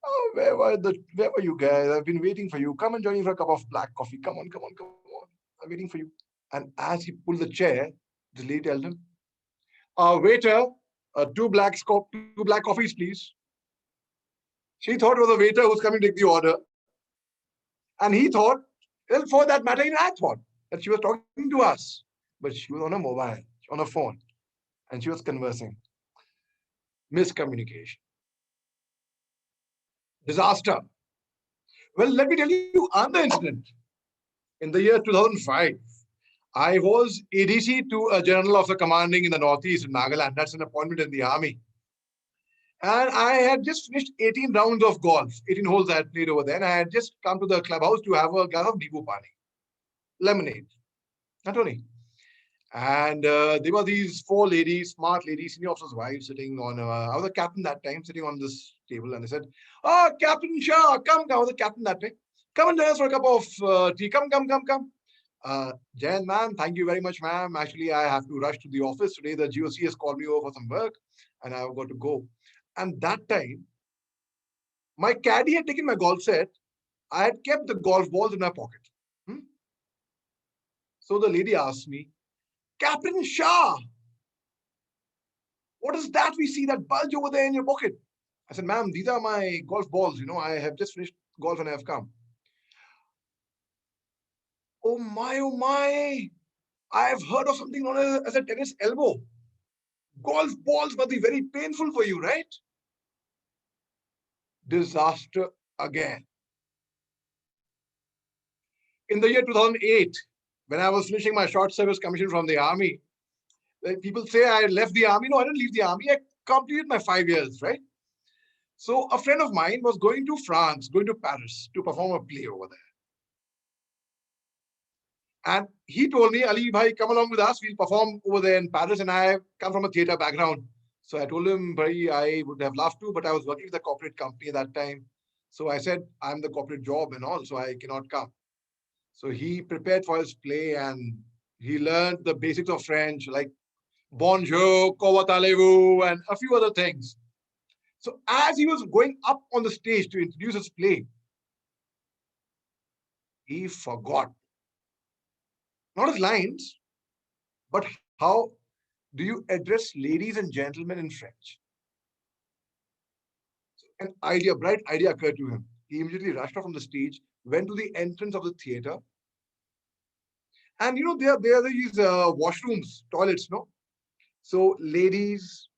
oh, where were you guys? I've been waiting for you. Come and join me for a cup of black coffee. Come on. I'm waiting for you. And as he pulled the chair, the lady told him, Waiter, two black coffees, please. She thought it was a waiter who's coming to take the order. And he thought, well, for that matter, even I thought that she was talking to us. But she was on a mobile, on a phone, and she was conversing. Miscommunication. Disaster. Well, let me tell you another incident. In the year 2005, I was ADC to a general officer commanding in the northeast in Nagaland. That's an appointment in the army. And I had just finished 18 rounds of golf, 18 holes I had played over there. And I had just come to the clubhouse to have a glass of Nibu Pani, lemonade, not only. And there were these four ladies, smart ladies, senior officers' wives, sitting on, I was a captain that time, sitting on this table. And they said, "Oh, Captain Shah, come. I was a captain that time. Come and join us for a cup of tea. Come. Jan, ma'am, thank you very much, ma'am. Actually, I have to rush to the office today. The GOC has called me over for some work, and I've got to go." And that time, my caddy had taken my golf set. I had kept the golf balls in my pocket. So the lady asked me, "Captain Shah, what is that we see, that bulge over there in your pocket?" I said, "Ma'am, these are my golf balls. I have just finished golf and I have come." Oh my. I have heard of something known as a tennis elbow. Golf balls must be very painful for you, right? Disaster again. In the year 2008, when I was finishing my short service commission from the army, people say I left the army. No, I didn't leave the army. I completed my 5 years, right? So a friend of mine was going to France, going to Paris to perform a play over there. And he told me, "Ali bhai, come along with us. We'll perform over there in Paris." And I come from a theater background. So I told him, "Bhai, I would have loved to, but I was working with a corporate company at that time." So I said, "I'm the corporate job and all, so I cannot come." So he prepared for his play and he learned the basics of French, like bonjour, comment allez-vous, and a few other things. So as he was going up on the stage to introduce his play, he forgot not his lines, but how do you address ladies and gentlemen in French? So an bright idea occurred to him. He immediately rushed off from the stage, went to the entrance of the theater. And there are these washrooms, toilets, no? So ladies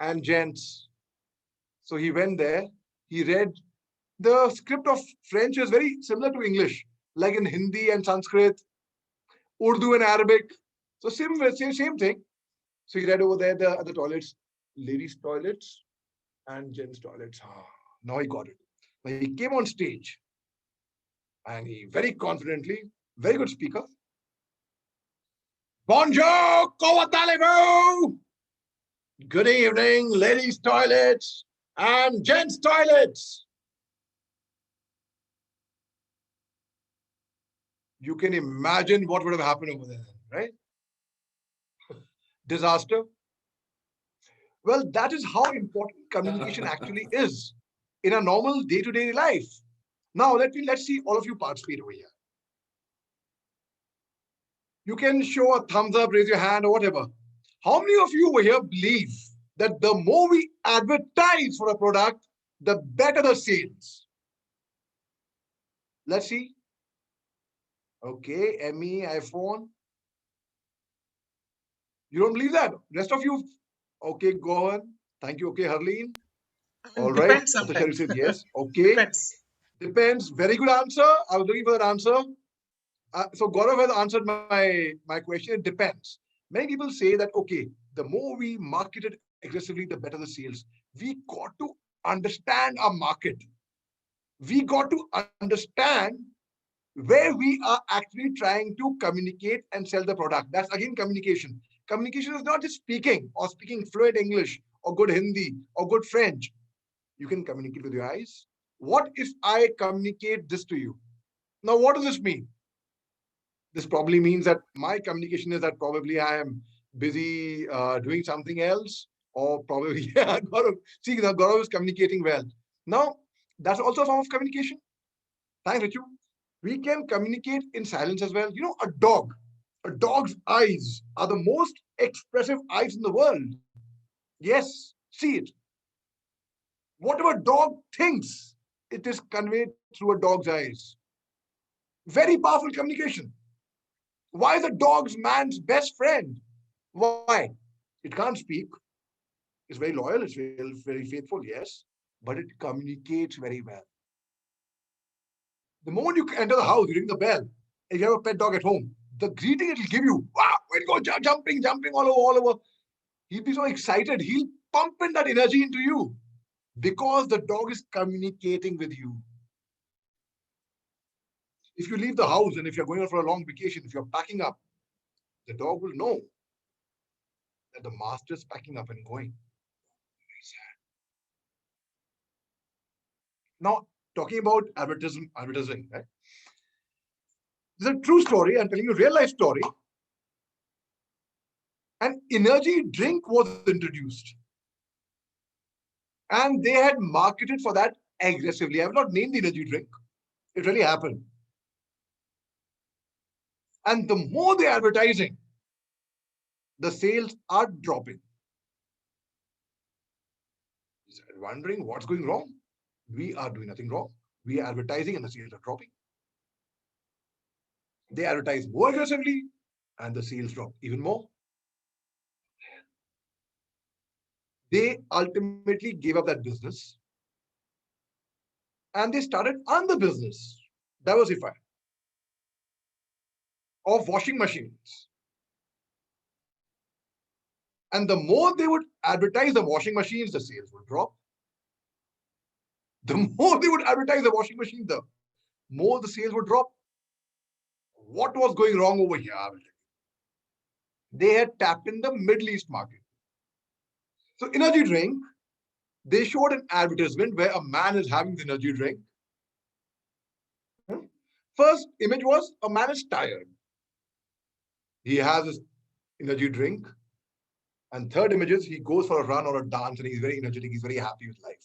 and gents. So he went there. He read the script of French is very similar to English, like in Hindi and Sanskrit, Urdu and Arabic. So same thing. So he read over there the toilets, ladies' toilets and gents' toilets. Now he got it. Now he came on stage and he very confidently, very good speaker. Bonjour, comment allez-vous? Good evening, ladies' toilets and gents' toilets. You can imagine what would have happened over there, right? Disaster. Well, that is how important communication actually is in a normal day-to-day life. Now, let's see all of you participate over here. You can show a thumbs up, raise your hand, or whatever. How many of you over here believe that the more we advertise for a product, the better the sales? Let's see. Okay, ME, iPhone. You don't believe that? Rest of you, okay, go on. Thank you. Okay, Harleen. All right. Depends sometimes. Said yes. Okay. Depends. Very good answer. I was looking for that answer. So Gaurav has answered my question. It depends. Many people say that, okay, the more we market it aggressively, the better the sales. We got to understand our market. We got to understand where we are actually trying to communicate and sell the product. That's again communication. Communication is not just speaking or speaking fluent English or good Hindi or good French. You can communicate with your eyes. What if I communicate this to you? Now, what does this mean? This probably means that my communication is that probably I am busy doing something else, or probably Gaurav is communicating well. Now, that's also a form of communication. Thanks, Richu. We can communicate in silence as well. A dog's eyes are the most expressive eyes in the world. Yes, see it. Whatever dog thinks, it is conveyed through a dog's eyes. Very powerful communication. Why is a dog's man's best friend? Why? It can't speak. It's very loyal. It's very faithful. Yes, but it communicates very well. The moment you enter the house, you ring the bell. If you have a pet dog at home, the greeting it will give you, wow, it go jumping all over. He'll be so excited. He'll pump in that energy into you because the dog is communicating with you. If you leave the house and if you're going out for a long vacation, if you're packing up, the dog will know that the master is packing up and going. Very sad. Now, talking about advertising, right? This is a true story. I'm telling you a real life story. An energy drink was introduced. And they had marketed for that aggressively. I have not named the energy drink. It really happened. And the more they're advertising, the sales are dropping. You're wondering what's going wrong? We are doing nothing wrong. We are advertising and the sales are dropping. They advertise more aggressively and the sales drop even more. They ultimately gave up that business and they started another business, diversify, of washing machines. And the more they would advertise the washing machines, the sales would drop. The more they would advertise the washing machine, the more the sales would drop. What was going wrong over here? They had tapped in the Middle East market. So energy drink, they showed an advertisement where a man is having the energy drink. First image was a man is tired. He has his energy drink. And third image is he goes for a run or a dance and he's very energetic. He's very happy with life.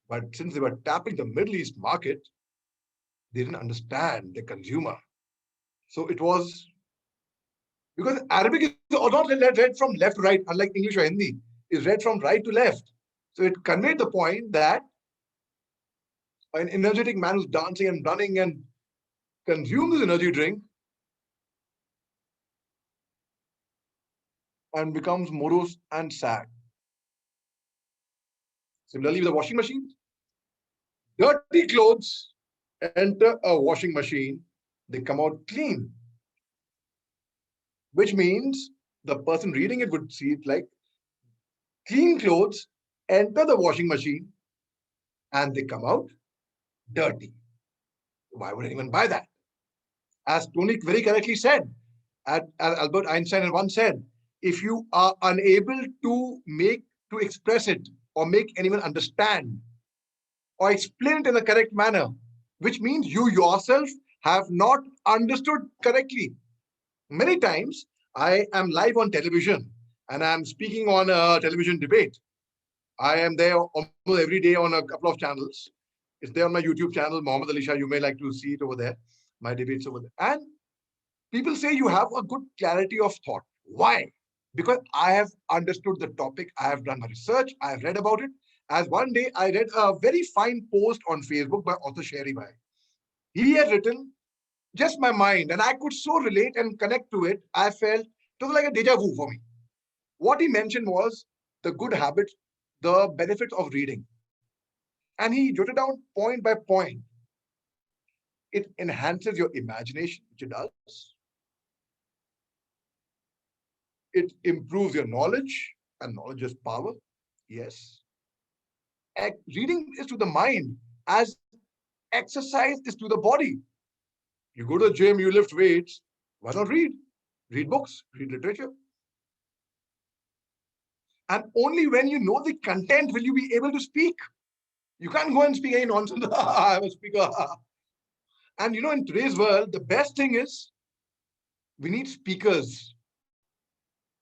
But since they were tapping the Middle East market, they didn't understand the consumer. So it was, because Arabic is not read from left to right, unlike English or Hindi, is read from right to left. So it conveyed the point that an energetic man who's dancing and running and consumes this energy drink and becomes morose and sad. Similarly, with the washing machine, dirty clothes enter a washing machine, they come out clean, which means the person reading it would see it like clean clothes enter the washing machine and they come out dirty. Why would anyone buy that? As Tony very correctly said, as Albert Einstein once said, if you are unable to express it or make anyone understand or explain it in the correct manner, which means you yourself have not understood correctly. Many times I am live on television and I'm speaking on a television debate. I am there almost every day on a couple of channels. It's there on my YouTube channel, Mohammed Ali Shah. You may like to see it over there. My debates over there. And people say you have a good clarity of thought. Why? Because I have understood the topic. I have done my research. I have read about it. As one day I read a very fine post on Facebook by author Sherry Bhai. He had written just my mind and I could so relate and connect to it. I felt it was like a deja vu for me. What he mentioned was the good habits, the benefits of reading. And he jotted down point by point. It enhances your imagination, which it does. It improves your knowledge, and knowledge is power. Yes. Reading is to the mind as exercise is to the body. You go to the gym, you lift weights. Why not read? Read books, read literature. And only when you know the content will you be able to speak. You can't go and speak any nonsense. I'm a speaker. And you know, in today's world, the best thing is we need speakers.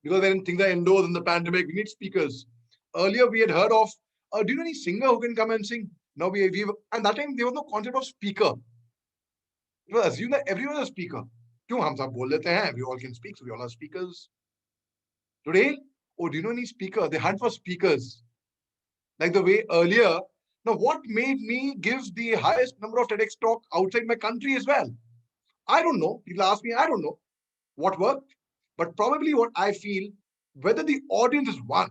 Because when things are indoors in the pandemic, we need speakers. Earlier, we had heard of, do you know any singer who can come and sing? Now and that time there was no concept of speaker. It was assumed that everyone is a speaker. क्यों हम सब बोल लेते हैं? We all can speak, so we all are speakers. Today, oh, do you know any speaker? They hunt for speakers. Like the way earlier. Now, what made me give the highest number of TEDx talk outside my country as well? I don't know. People ask me, I don't know what worked. But probably what I feel, whether the audience is one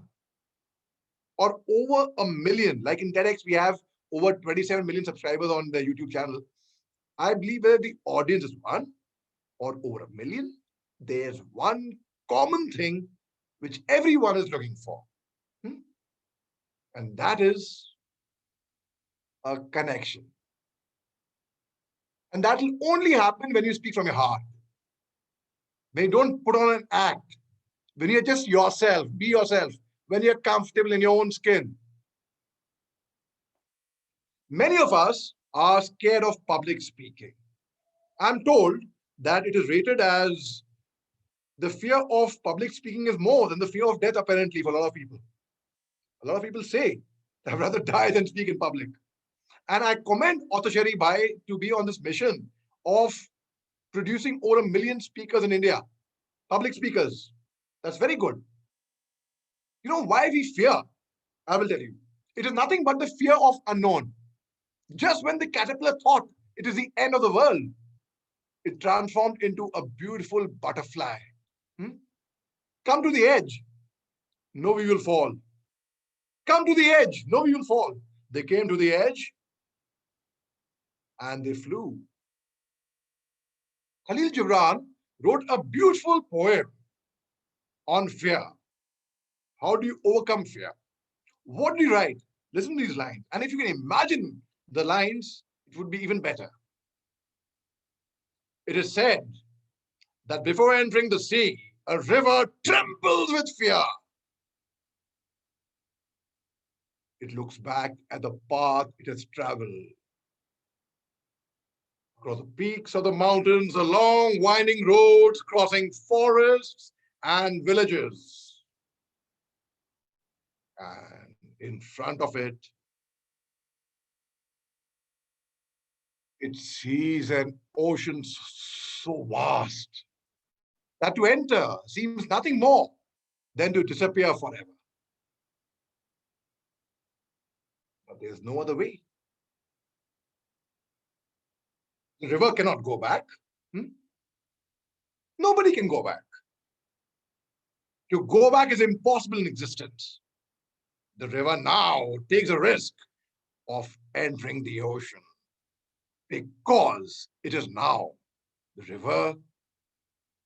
or over a million, like in TEDx, we have over 27 million subscribers on the YouTube channel. I believe whether the audience is one or over a million, there's one common thing which everyone is looking for. And that is a connection. And that will only happen when you speak from your heart. When you don't put on an act, when you're just yourself, be yourself, when you're comfortable in your own skin. Many of us are scared of public speaking. I'm told that it is rated as the fear of public speaking is more than the fear of death, apparently, for a lot of people. A lot of people say, I'd rather die than speak in public. And I commend Author Sherry Bhai to be on this mission of producing over a million speakers in India, public speakers. That's very good. You know why we fear? I will tell you. It is nothing but the fear of unknown. Just when the caterpillar thought it is the end of the world, it transformed into a beautiful butterfly. Come to the edge. No, we will fall. Come to the edge. No, we will fall. They came to the edge and they flew. Khalil Gibran wrote a beautiful poem on fear. How do you overcome fear? What do you write? Listen to these lines. And if you can imagine the lines, it would be even better. It is said that before entering the sea, a river trembles with fear. It looks back at the path it has traveled. Across the peaks of the mountains, along winding roads, crossing forests and villages. And in front of it, it sees an ocean so vast that to enter seems nothing more than to disappear forever. But there's no other way. The river cannot go back. Nobody can go back. To go back is impossible in existence. The river now takes a risk of entering the ocean because it is now the river.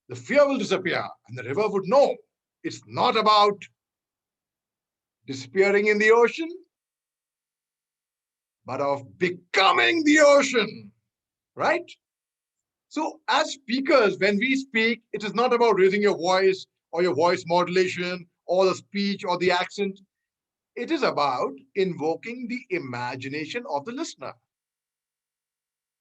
The fear will disappear and the river would know it's not about disappearing in the ocean, but of becoming the ocean, right? So as speakers, when we speak, it is not about raising your voice or your voice modulation or the speech or the accent. It is about invoking the imagination of the listener.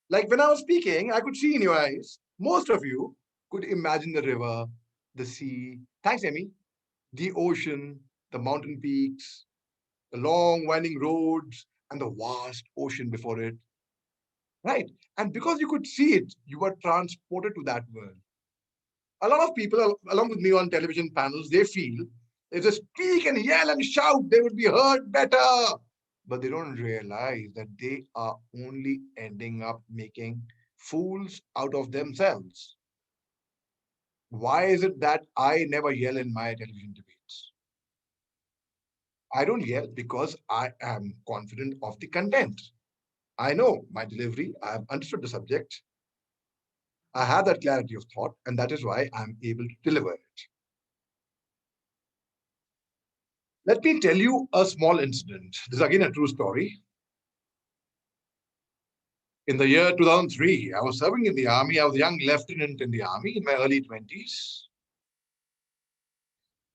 Like when I was speaking, I could see in your eyes, most of you could imagine the river, the sea, thanks Amy, the ocean, the mountain peaks, the long winding roads, and the vast ocean before it. Right? And because you could see it, you were transported to that world. A lot of people, along with me on television panels, they feel if they speak and yell and shout, they would be heard better. But they don't realize that they are only ending up making fools out of themselves. Why is it that I never yell in my television debates? I don't yell because I am confident of the content. I know my delivery, I have understood the subject, I have that clarity of thought, and that is why I'm able to deliver it. Let me tell you a small incident. This is again a true story. In the year 2003, I was serving in the army. I was a young lieutenant in the army in my early 20s.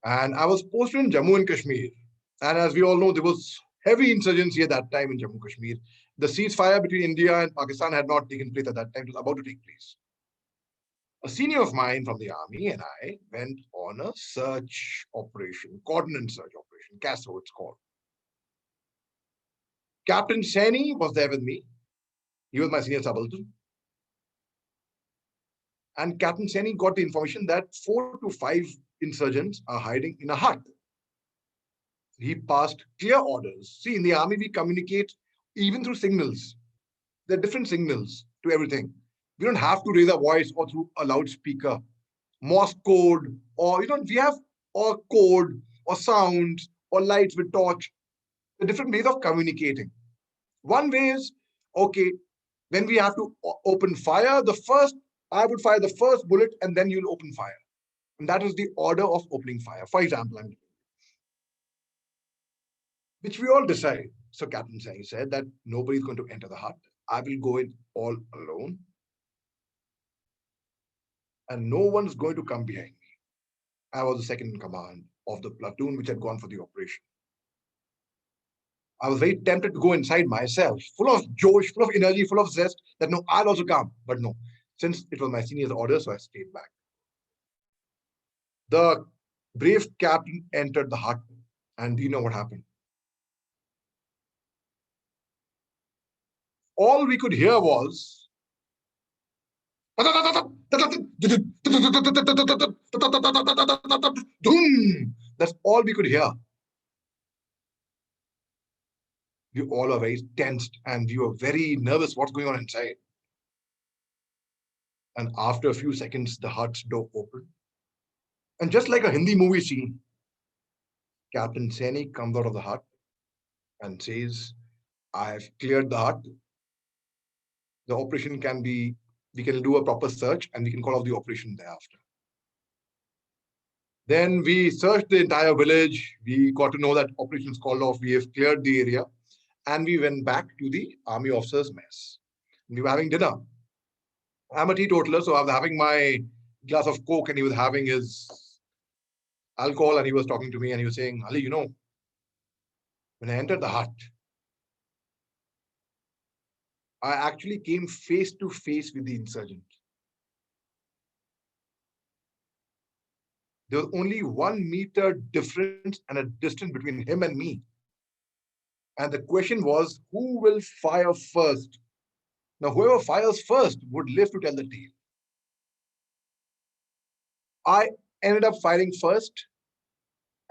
And I was posted in Jammu and Kashmir. And as we all know, there was heavy insurgency at that time in Jammu and Kashmir. The ceasefire between India and Pakistan had not taken place at that time. It was about to take place. A senior of mine from the army and I went on a search operation, coordinate search operation, CASO it's called. Captain Saini was there with me. He was my senior subaltern. And Captain Saini got the information that 4 to 5 insurgents are hiding in a hut. He passed clear orders. See, in the army, we communicate even through signals. There are different signals to everything. We don't have to raise our voice or through a loudspeaker. Morse code, or we have or code or sounds or lights with torch. The different ways of communicating. One way is, okay, when we have to open fire, I would fire the first bullet and then you'll open fire. And that is the order of opening fire. For example, which we all decide. So Captain Saini said that nobody's going to enter the hut. I will go in all alone. And no one's going to come behind me. I was the second in command of the platoon which had gone for the operation. I was very tempted to go inside myself, full of josh, full of energy, full of zest, that no, I'll also come. But no, since it was my senior's order, so I stayed back. The brave captain entered the hut, and do you know what happened? All we could hear was that's all we could hear. We all are very tensed and we were very nervous what's going on inside. And after a few seconds, the hut's door opened. And just like a Hindi movie scene, Captain Saini comes out of the hut and says, I have cleared the hut. The operation we can do a proper search and we can call off the operation thereafter. Then we searched the entire village. We got to know that operations called off. We have cleared the area. And we went back to the army officers' mess. We were having dinner. I'm a teetotaler, so I was having my glass of Coke and he was having his alcohol and he was talking to me and he was saying, Ali, when I entered the hut, I actually came face to face with the insurgent. There was only 1 meter difference and a distance between him and me. And the question was, who will fire first? Now, whoever fires first would live to tell the tale. I ended up firing first,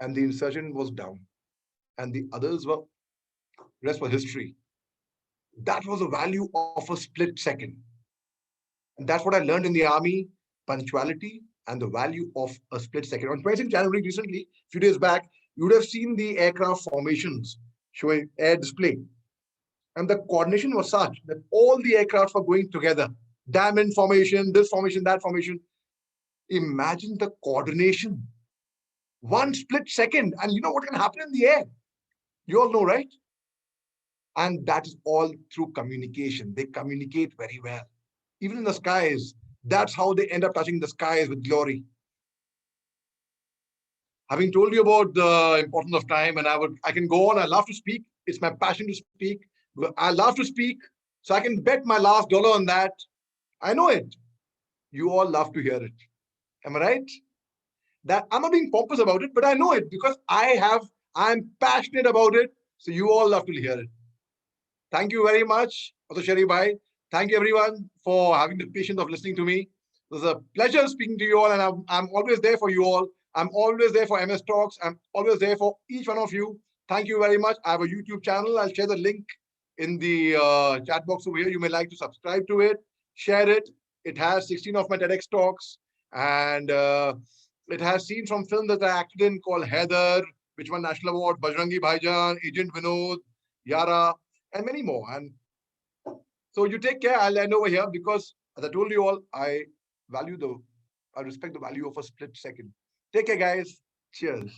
and the insurgent was down. And the others rest was history. That was the value of a split second. And that's what I learned in the army, punctuality and the value of a split second. On 26th January recently, a few days back, you would have seen the aircraft formations showing air display. And the coordination was such that all the aircraft were going together. Diamond formation, this formation, that formation. Imagine the coordination. 1 split second. And you know what can happen in the air? You all know, right? And that is all through communication. They communicate very well. Even in the skies, that's how they end up touching the skies with glory. Having told you about the importance of time, and I can go on. I love to speak. It's my passion to speak. I love to speak, so I can bet my last dollar on that. I know it. You all love to hear it. Am I right? That I'm not being pompous about it, but I know it because I'm passionate about it. So you all love to hear it. Thank you very much, Shari Bhai. Thank you everyone for having the patience of listening to me. It was a pleasure speaking to you all, and I'm always there for you all. I'm always there for MS Talks. I'm always there for each one of you. Thank you very much. I have a YouTube channel. I'll share the link in the chat box over here. You may like to subscribe to it, share it. It has 16 of my TEDx talks, and it has scenes from films that I acted in called Heather, which won National Award, Bajrangi Bhaijaan, Agent Vinod, Yara, and many more. And so you take care. I'll end over here because, as I told you all, I respect the value of a split second. Take care, guys. Cheers.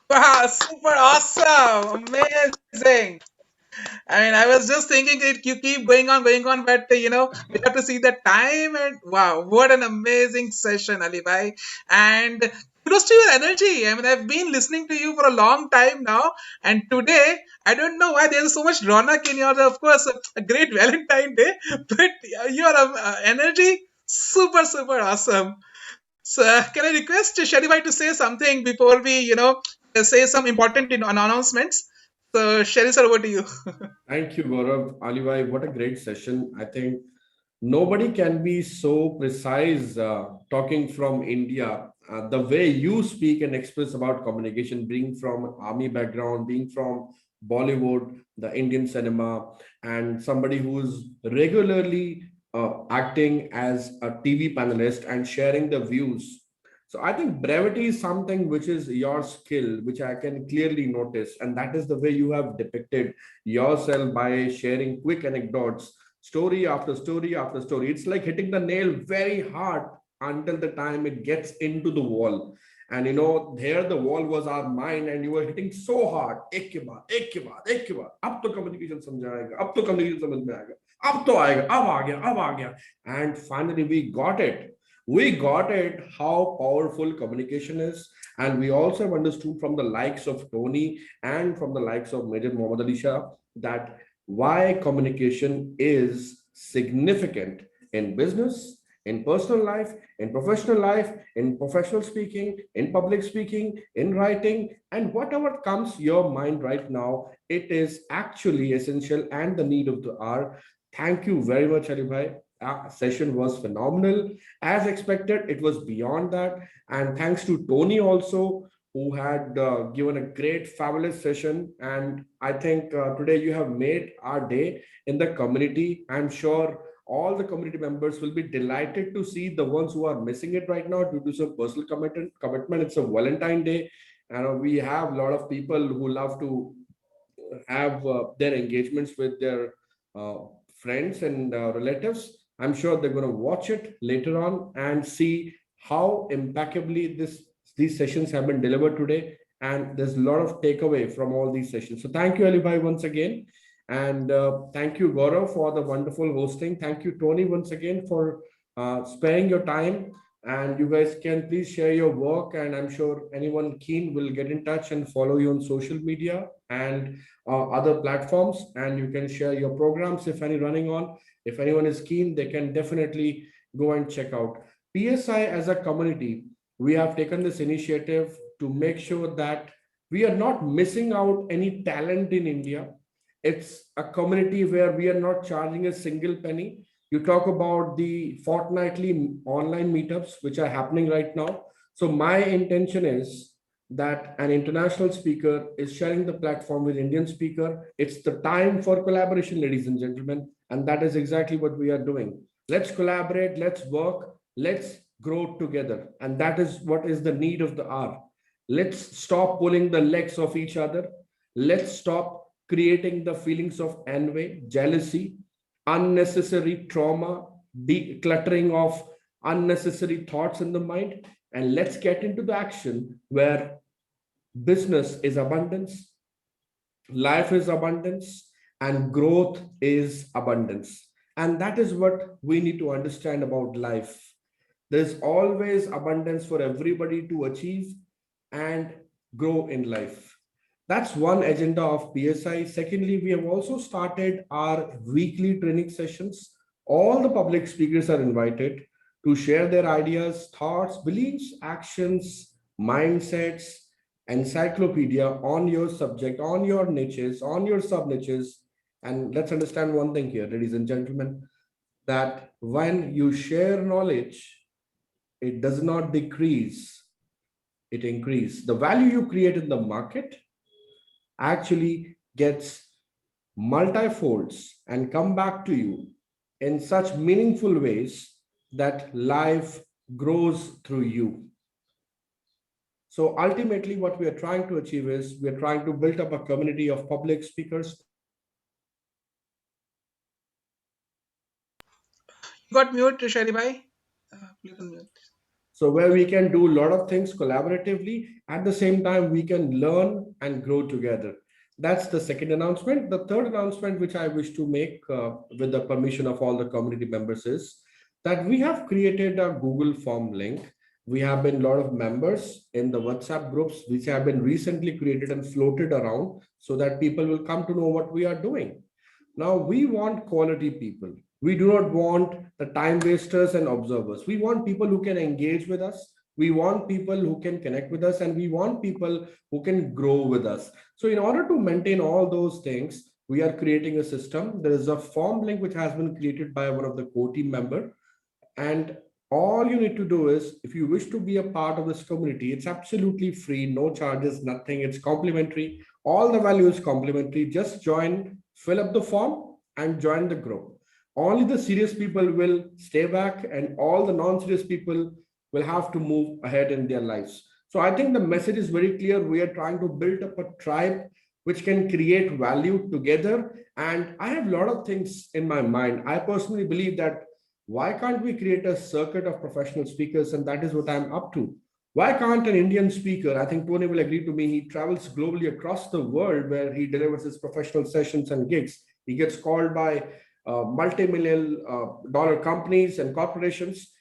Wow, super awesome. Amazing. I mean, I was just thinking you keep going on, but we have to see the time. And wow, what an amazing session, Ali Bhai. And kudos to your energy. I mean, I've been listening to you for a long time now, and today I don't know why there's so much ronak in your. Of course, a great Valentine Day, but your energy super awesome. So, can I request Shari Bhai to say something before we, say some important announcements? So, Shari sir, over to you. Thank you, Gaurav. Ali bhai, what a great session. I think nobody can be so precise talking from India. The way you speak and express about communication, being from army background, being from Bollywood, the Indian cinema, and somebody who's regularly acting as a TV panelist and sharing the views. So I think brevity is something which is your skill, which I can clearly notice. And that is the way you have depicted yourself by sharing quick anecdotes, story after story after story. It's like hitting the nail very hard until the time it gets into the wall. And there the wall was our mind, and you were hitting so hard. एक के बाद एक के बाद एक के बाद अब तो communication समझ आएगा, अब तो communication समझ में आएगा, अब तो आएगा, अब आ गया, अब आ गया. And finally we got it. We got it how powerful communication is. And we also have understood from the likes of Tony and from the likes of Major Mohammed Ali Shah that why communication is significant in business, in personal life, in professional speaking, in public speaking, in writing, and whatever comes your mind right now, it is actually essential and the need of the hour. Thank you very much, Ali Bhai. Session was phenomenal. As expected, it was beyond that. And thanks to Tony also, who had given a great, fabulous session. And I think today you have made our day in the community. I'm sure all the community members will be delighted to see the ones who are missing it right now due to some personal commitment. It's a Valentine Day. And we have a lot of people who love to have their engagements with their uh, friends and relatives. I'm sure they're going to watch it later on and see how impeccably these sessions have been delivered today. And there's a lot of takeaway from all these sessions. So thank you, Ali Bhai, once again. And thank you, Gaurav, for the wonderful hosting. Thank you, Tony, once again for sparing your time. And you guys can please share your work. And I'm sure anyone keen will get in touch and follow you on social media and other platforms. And you can share your programs if any running on. If anyone is keen, they can definitely go and check out. PSI as a community, we have taken this initiative to make sure that we are not missing out any talent in India. It's a community where we are not charging a single penny. You talk about the fortnightly online meetups, which are happening right now. So my intention is that an international speaker is sharing the platform with Indian speaker. It's the time for collaboration, ladies and gentlemen. And that is exactly what we are doing. Let's collaborate, let's work, let's grow together. And that is what is the need of the hour. Let's stop pulling the legs of each other. Let's stop creating the feelings of envy, jealousy, unnecessary trauma, decluttering of unnecessary thoughts in the mind. And let's get into the action where business is abundance, life is abundance, and growth is abundance. And that is what we need to understand about life. There's always abundance for everybody to achieve and grow in life. That's one agenda of PSI. Secondly, we have also started our weekly training sessions. All the public speakers are invited to share their ideas, thoughts, beliefs, actions, mindsets, encyclopedia on your subject, on your niches, on your sub niches. And let's understand one thing here, ladies and gentlemen, that when you share knowledge, it does not decrease, it increases. The value you create in the market actually gets multifolds and come back to you in such meaningful ways that life grows through you. So ultimately, what we are trying to achieve is we are trying to build up a community of public speakers. You got mute, Shali bhai. Please unmute. So where we can do a lot of things collaboratively, at the same time, we can learn and grow together. That's the second announcement. The third announcement, which I wish to make with the permission of all the community members, is that we have created a Google form link. We have been a lot of members in the WhatsApp groups, which have been recently created and floated around so that people will come to know what we are doing. Now, we want quality people. We do not want the time wasters and observers. We want people who can engage with us. We want people who can connect with us, and we want people who can grow with us. So in order to maintain all those things, we are creating a system. There is a form link which has been created by one of the core team member, and all you need to do is, if you wish to be a part of this community, it's absolutely free, no charges, nothing. It's complimentary. All the value is complimentary. Just join, fill up the form, and join the group. Only the serious people will stay back, and all the non-serious people will have to move ahead in their lives. So I think the message is very clear. We are trying to build up a tribe which can create value together. And I have a lot of things in my mind. I personally believe that why can't we create a circuit of professional speakers? And that is what I'm up to. Why can't an Indian speaker, I think Tony will agree to me, he travels globally across the world where he delivers his professional sessions and gigs. He gets called by multi-million dollar companies and corporations.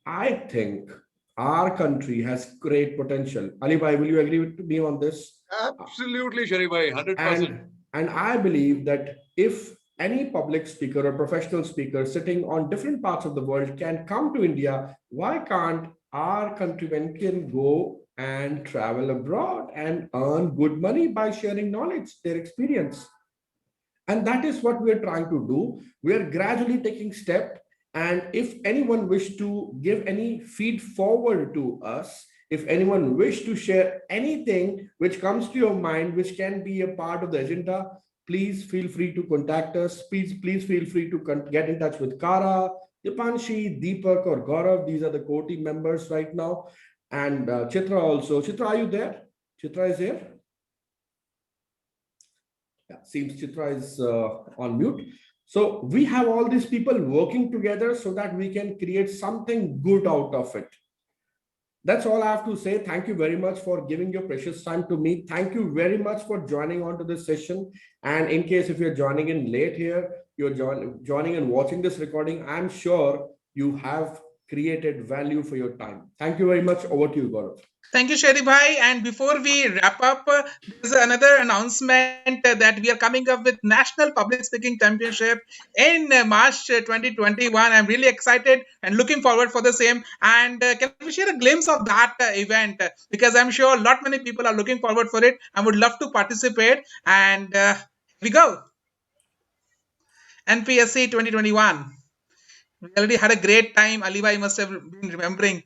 I think our country has great potential. Ali bhai, will you agree with me on this? Absolutely, Sharif bhai, 100%. And I believe that if any public speaker or professional speaker sitting on different parts of the world can come to India, why can't our countrymen can go and travel abroad and earn good money by sharing knowledge, their experience? And that is what we are trying to do. We are gradually taking step. And if anyone wish to give any feed forward to us, if anyone wish to share anything which comes to your mind, which can be a part of the agenda, please feel free to contact us. Please feel free to get in touch with Kara, Dipanshi, Deepak, or Gaurav. These are the core team members right now. And Chitra also. Chitra, are you there? Chitra is here. Yeah, seems Chitra is on mute. So we have all these people working together so that we can create something good out of it. That's all I have to say. Thank you very much for giving your precious time to me. Thank you very much for joining on to this session. And in case if you're joining in late here, you're joining and watching this recording, I'm sure you have created value for your time. Thank you very much. Over to you, Gaurav. Thank you, Sherry Bhai. And before we wrap up, there's another announcement that we are coming up with National Public Speaking Championship in March 2021. I'm really excited and looking forward for the same. And can we share a glimpse of that event? Because I'm sure a lot many people are looking forward for it and would love to participate. And here we go. NPSC 2021. We already had a great time. Ali Bhai must have been remembering.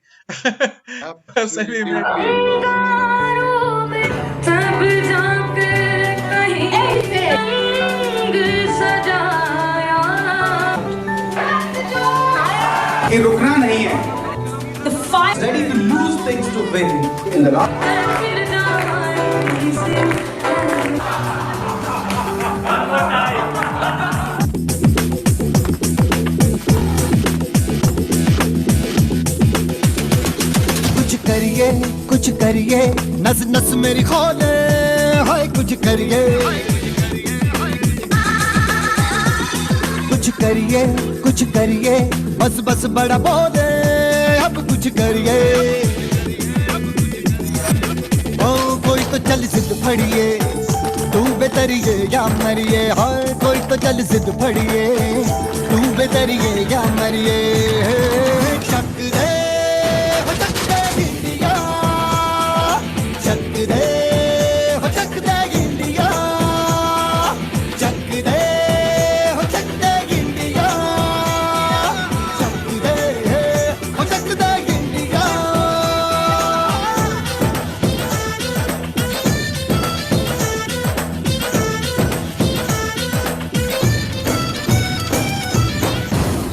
ये रुकना नहीं है. The fight ready to lose things to win in the last. कुछ करिए नस नस मेरी खोले हाय कुछ करिए कुछ करिए बस बस बड़ा बोले अब कुछ करिए ओ कोई तो चल जिद फड़िए तू बेतरिए या मरिए हाय कोई तो चल जिद फड़िए तू बेतरिए या मरिए शक दे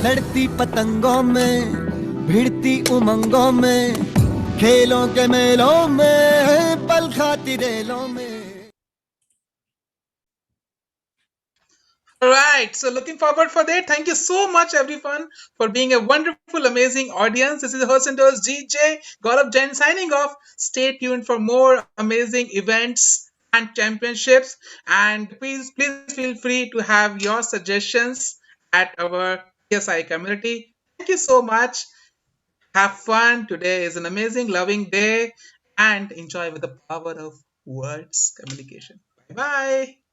लड़ती पतंगों में भिड़ती उमंगों में खेलों के मेलों में पल खाती रेलों में. All right, so looking forward for that. Thank you so much, everyone, for being a wonderful, amazing audience. This is the host and host GJ Gaurav Jain signing off. Stay tuned for more amazing events and championships, and please feel free to have your suggestions at our PSI community. Thank you so much. Have fun. Today is an amazing, loving day, and enjoy with the power of words communication. Bye bye.